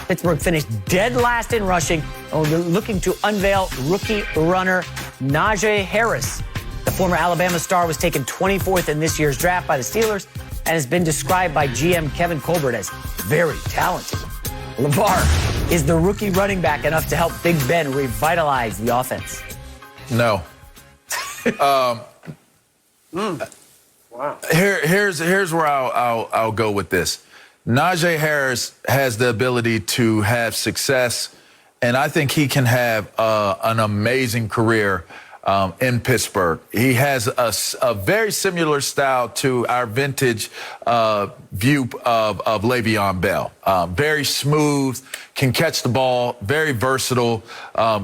Pittsburgh finished dead last in rushing and will be looking to unveil rookie runner Najee Harris. The former Alabama star was taken 24th in this year's draft by the Steelers and has been described by GM Kevin Colbert as very talented. LeVar, is the rookie running back enough to help Big Ben revitalize the offense? No. Wow. Here's where I'll go with this. Najee Harris has the ability to have success, and I think he can have an amazing career in Pittsburgh. He has a very similar style to our vintage view of Le'Veon Bell. Very smooth, can catch the ball, very versatile,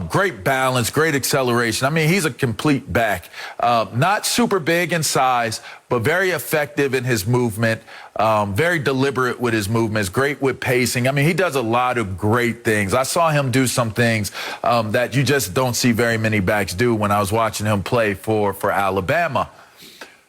great balance, great acceleration. I mean, he's a complete back. Not super big in size, but very effective in his movement, very deliberate with his movements, great with pacing. I mean, he does a lot of great things. I saw him do some things that you just don't see very many backs do when I was watching him play for Alabama.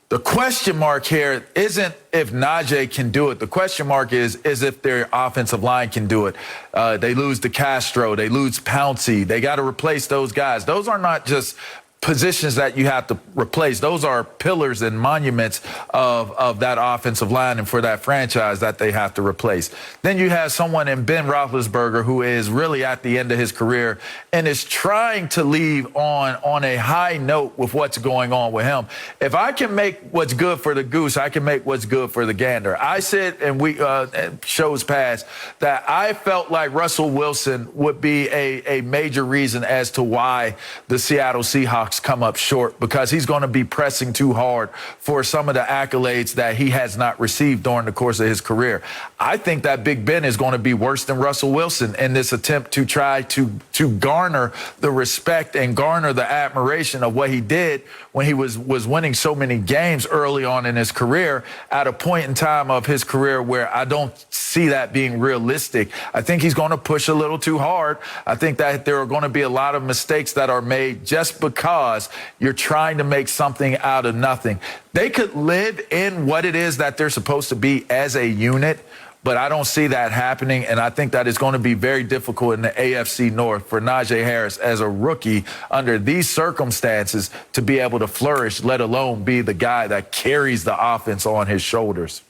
The question mark here isn't if Najee can do it. The question mark is if their offensive line can do it. They lose DeCastro. They lose Pouncey. They got to replace those guys. Those are not just positions that you have to replace. Those are pillars and monuments of that offensive line and for that franchise that they have to replace. Then you have someone in Ben Roethlisberger who is really at the end of his career and is trying to leave on a high note with what's going on with him. If I can make what's good for the goose, I can make what's good for the gander. I said, and we shows past, that I felt like Russell Wilson would be a major reason as to why the Seattle Seahawks come up short, because he's going to be pressing too hard for some of the accolades that he has not received during the course of his career. I think that Big Ben is going to be worse than Russell Wilson in this attempt to try to garner the respect and garner the admiration of what he did when he was winning so many games early on in his career at a point in time of his career where I don't see that being realistic. I think he's going to push a little too hard. I think that there are going to be a lot of mistakes that are made just because you're trying to make something out of nothing. They could live in what it is that they're supposed to be as a unit, but I don't see that happening, and I think that it's going to be very difficult in the AFC North for Najee Harris as a rookie under these circumstances to be able to flourish, let alone be the guy that carries the offense on his shoulders.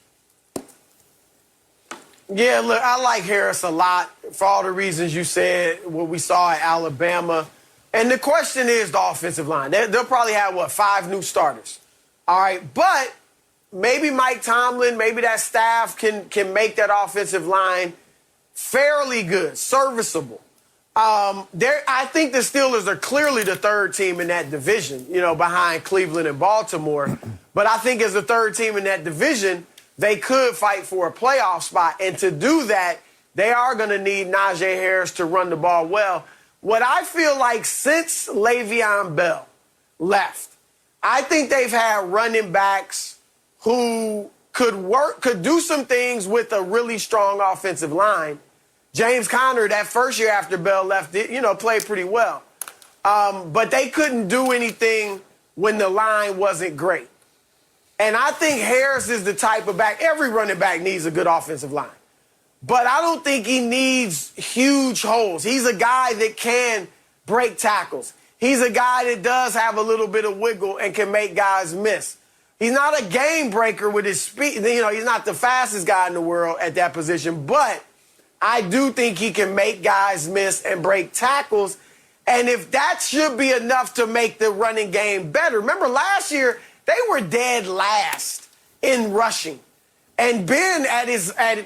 Yeah, look, I like Harris a lot for all the reasons you said, what we saw at Alabama. And the question is the offensive line. They'll probably have, 5 new starters. All right, but maybe Mike Tomlin, maybe that staff can make that offensive line fairly good, serviceable. I think the Steelers are clearly the third team in that division, behind Cleveland and Baltimore. But I think as the third team in that division, they could fight for a playoff spot. And to do that, they are going to need Najee Harris to run the ball well. What I feel like since Le'Veon Bell left, I think they've had running backs who could do some things with a really strong offensive line. James Conner, that first year after Bell left, played pretty well. But they couldn't do anything when the line wasn't great. And I think Harris is the type of back, every running back needs a good offensive line. But I don't think he needs huge holes. He's a guy that can break tackles. He's a guy that does have a little bit of wiggle and can make guys miss. He's not a game breaker with his speed. He's not the fastest guy in the world at that position, but I do think he can make guys miss and break tackles. And if that should be enough to make the running game better. Remember last year, they were dead last in rushing. And Ben,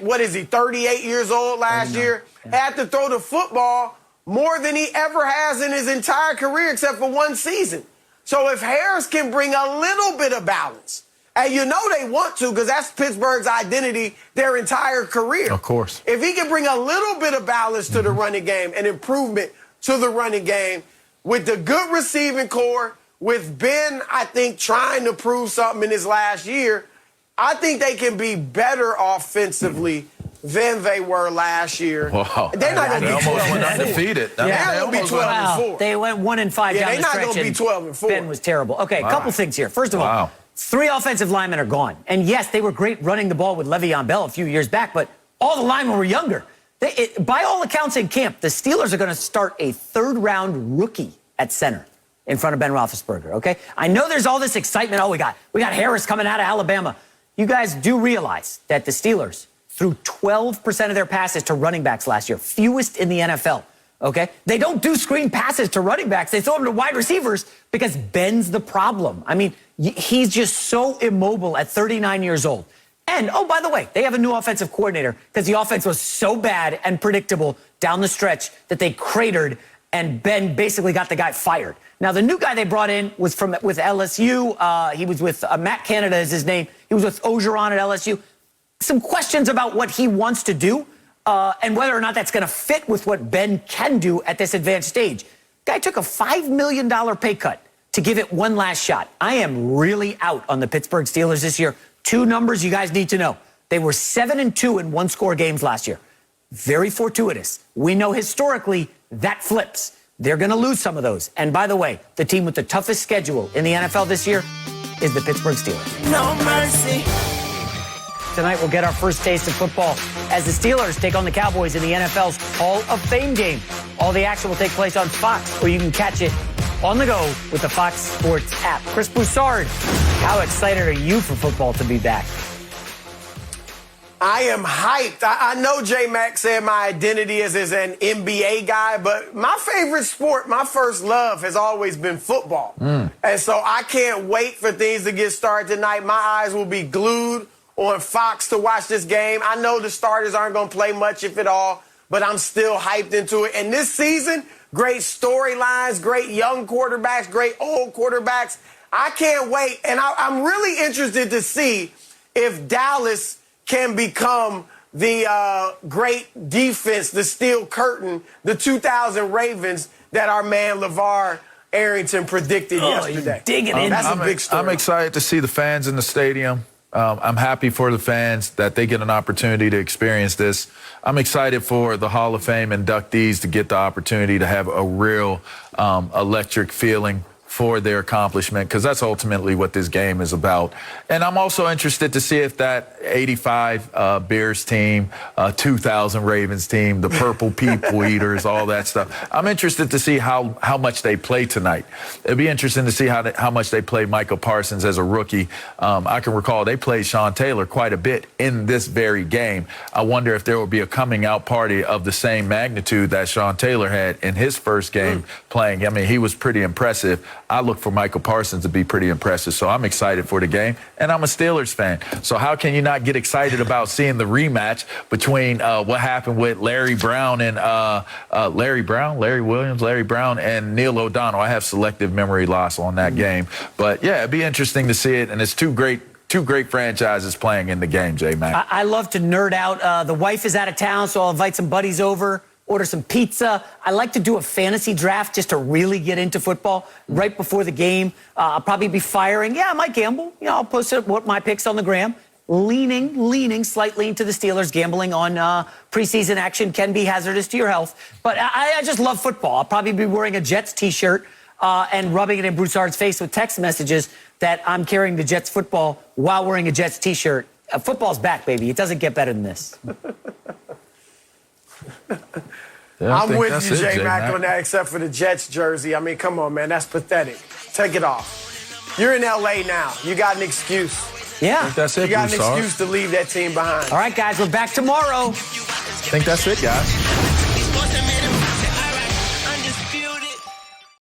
what is he, 38 years old last year, had to throw the football more than he ever has in his entire career except for one season. So if Harris can bring a little bit of balance, and they want to because that's Pittsburgh's identity their entire career. Of course. If he can bring a little bit of balance to the running game and improvement to the running game with the good receiving core, with Ben, I think, trying to prove something in his last year, I think they can be better offensively than they were last year. Wow. They're not going to be 12 almost went and 4. undefeated. They're going to be 12 and 4. They went 1-5 down the stretch. They're not going to be 12 and 4. Ben was terrible. Okay, a couple things here. First of all, Wow. 3 offensive linemen are gone. And yes, they were great running the ball with Le'Veon Bell a few years back, but all the linemen were younger. By all accounts in camp, the Steelers are going to start a third-round rookie at center in front of Ben Roethlisberger, okay? I know there's all this excitement. Oh, we got Harris coming out of Alabama. You guys do realize that the Steelers threw 12% of their passes to running backs last year, fewest in the NFL, okay? They don't do screen passes to running backs. They throw them to wide receivers because Ben's the problem. I mean, he's just so immobile at 39 years old. And, oh, by the way, they have a new offensive coordinator because the offense was so bad and predictable down the stretch that they cratered, and Ben basically got the guy fired. Now, the new guy they brought in was with LSU. He was with Matt Canada is his name. He was with Ogeron at LSU. Some questions about what he wants to do and whether or not that's going to fit with what Ben can do at this advanced stage. Guy took a $5 million pay cut to give it one last shot. I am really out on the Pittsburgh Steelers this year. 2 numbers you guys need to know. They were 7-2 in one-score games last year. Very fortuitous. We know historically that flips. They're going to lose some of those. And by the way, the team with the toughest schedule in the NFL this year is the Pittsburgh Steelers. No mercy. Tonight we'll get our first taste of football as the Steelers take on the Cowboys in the NFL's Hall of Fame game. All the action will take place on Fox, or you can catch it on the go with the Fox Sports app. Chris Broussard, how excited are you for football to be back? I am hyped. I know J-Mac said my identity is as an NBA guy, but my favorite sport, my first love, has always been football. And so I can't wait for things to get started tonight. My eyes will be glued on Fox to watch this game. I know the starters aren't going to play much, if at all, but I'm still hyped into it. And this season, great storylines, great young quarterbacks, great old quarterbacks. I can't wait. And I'm really interested to see if Dallas can become the great defense, the steel curtain, the 2000 Ravens that our man LeVar Arrington predicted yesterday. Digging in. That's a big story. I'm excited to see the fans in the stadium. I'm happy for the fans that they get an opportunity to experience this. I'm excited for the Hall of Fame inductees to get the opportunity to have a real electric feeling for their accomplishment, because that's ultimately what this game is about. And I'm also interested to see if that 85 Bears team, 2000 Ravens team, the Purple People Eaters, all that stuff. I'm interested to see how much they play tonight. It'd be interesting to see how much they play Michael Parsons as a rookie. I can recall they played Sean Taylor quite a bit in this very game. I wonder if there will be a coming out party of the same magnitude that Sean Taylor had in his first game playing. I mean, he was pretty impressive. I look for Michael Parsons to be pretty impressive. So I'm excited for the game, and I'm a Steelers fan. So how can you not get excited about seeing the rematch between what happened with Larry Brown and Larry Brown and Neil O'Donnell? I have selective memory loss on that game. But, yeah, it'd be interesting to see it, and it's two great franchises playing in the game, J-Mac. I love to nerd out. The wife is out of town, so I'll invite some buddies over, order some pizza. I like to do a fantasy draft just to really get into football right before the game. I'll probably be firing. Yeah, I might gamble. I'll post what my picks on the gram. Leaning slightly into the Steelers. Gambling on preseason action can be hazardous to your health. But I just love football. I'll probably be wearing a Jets T-shirt and rubbing it in Broussard's face with text messages that I'm carrying the Jets football while wearing a Jets T-shirt. Football's back, baby. It doesn't get better than this. I'm with you, J-Mac, on that, except for the Jets jersey. I mean, come on, man. That's pathetic. Take it off. You're in L.A. now. You got an excuse. Yeah. I think that's it, You got an Broussard. excuse to leave that team behind. All right, guys, we're back tomorrow. I think that's it, guys.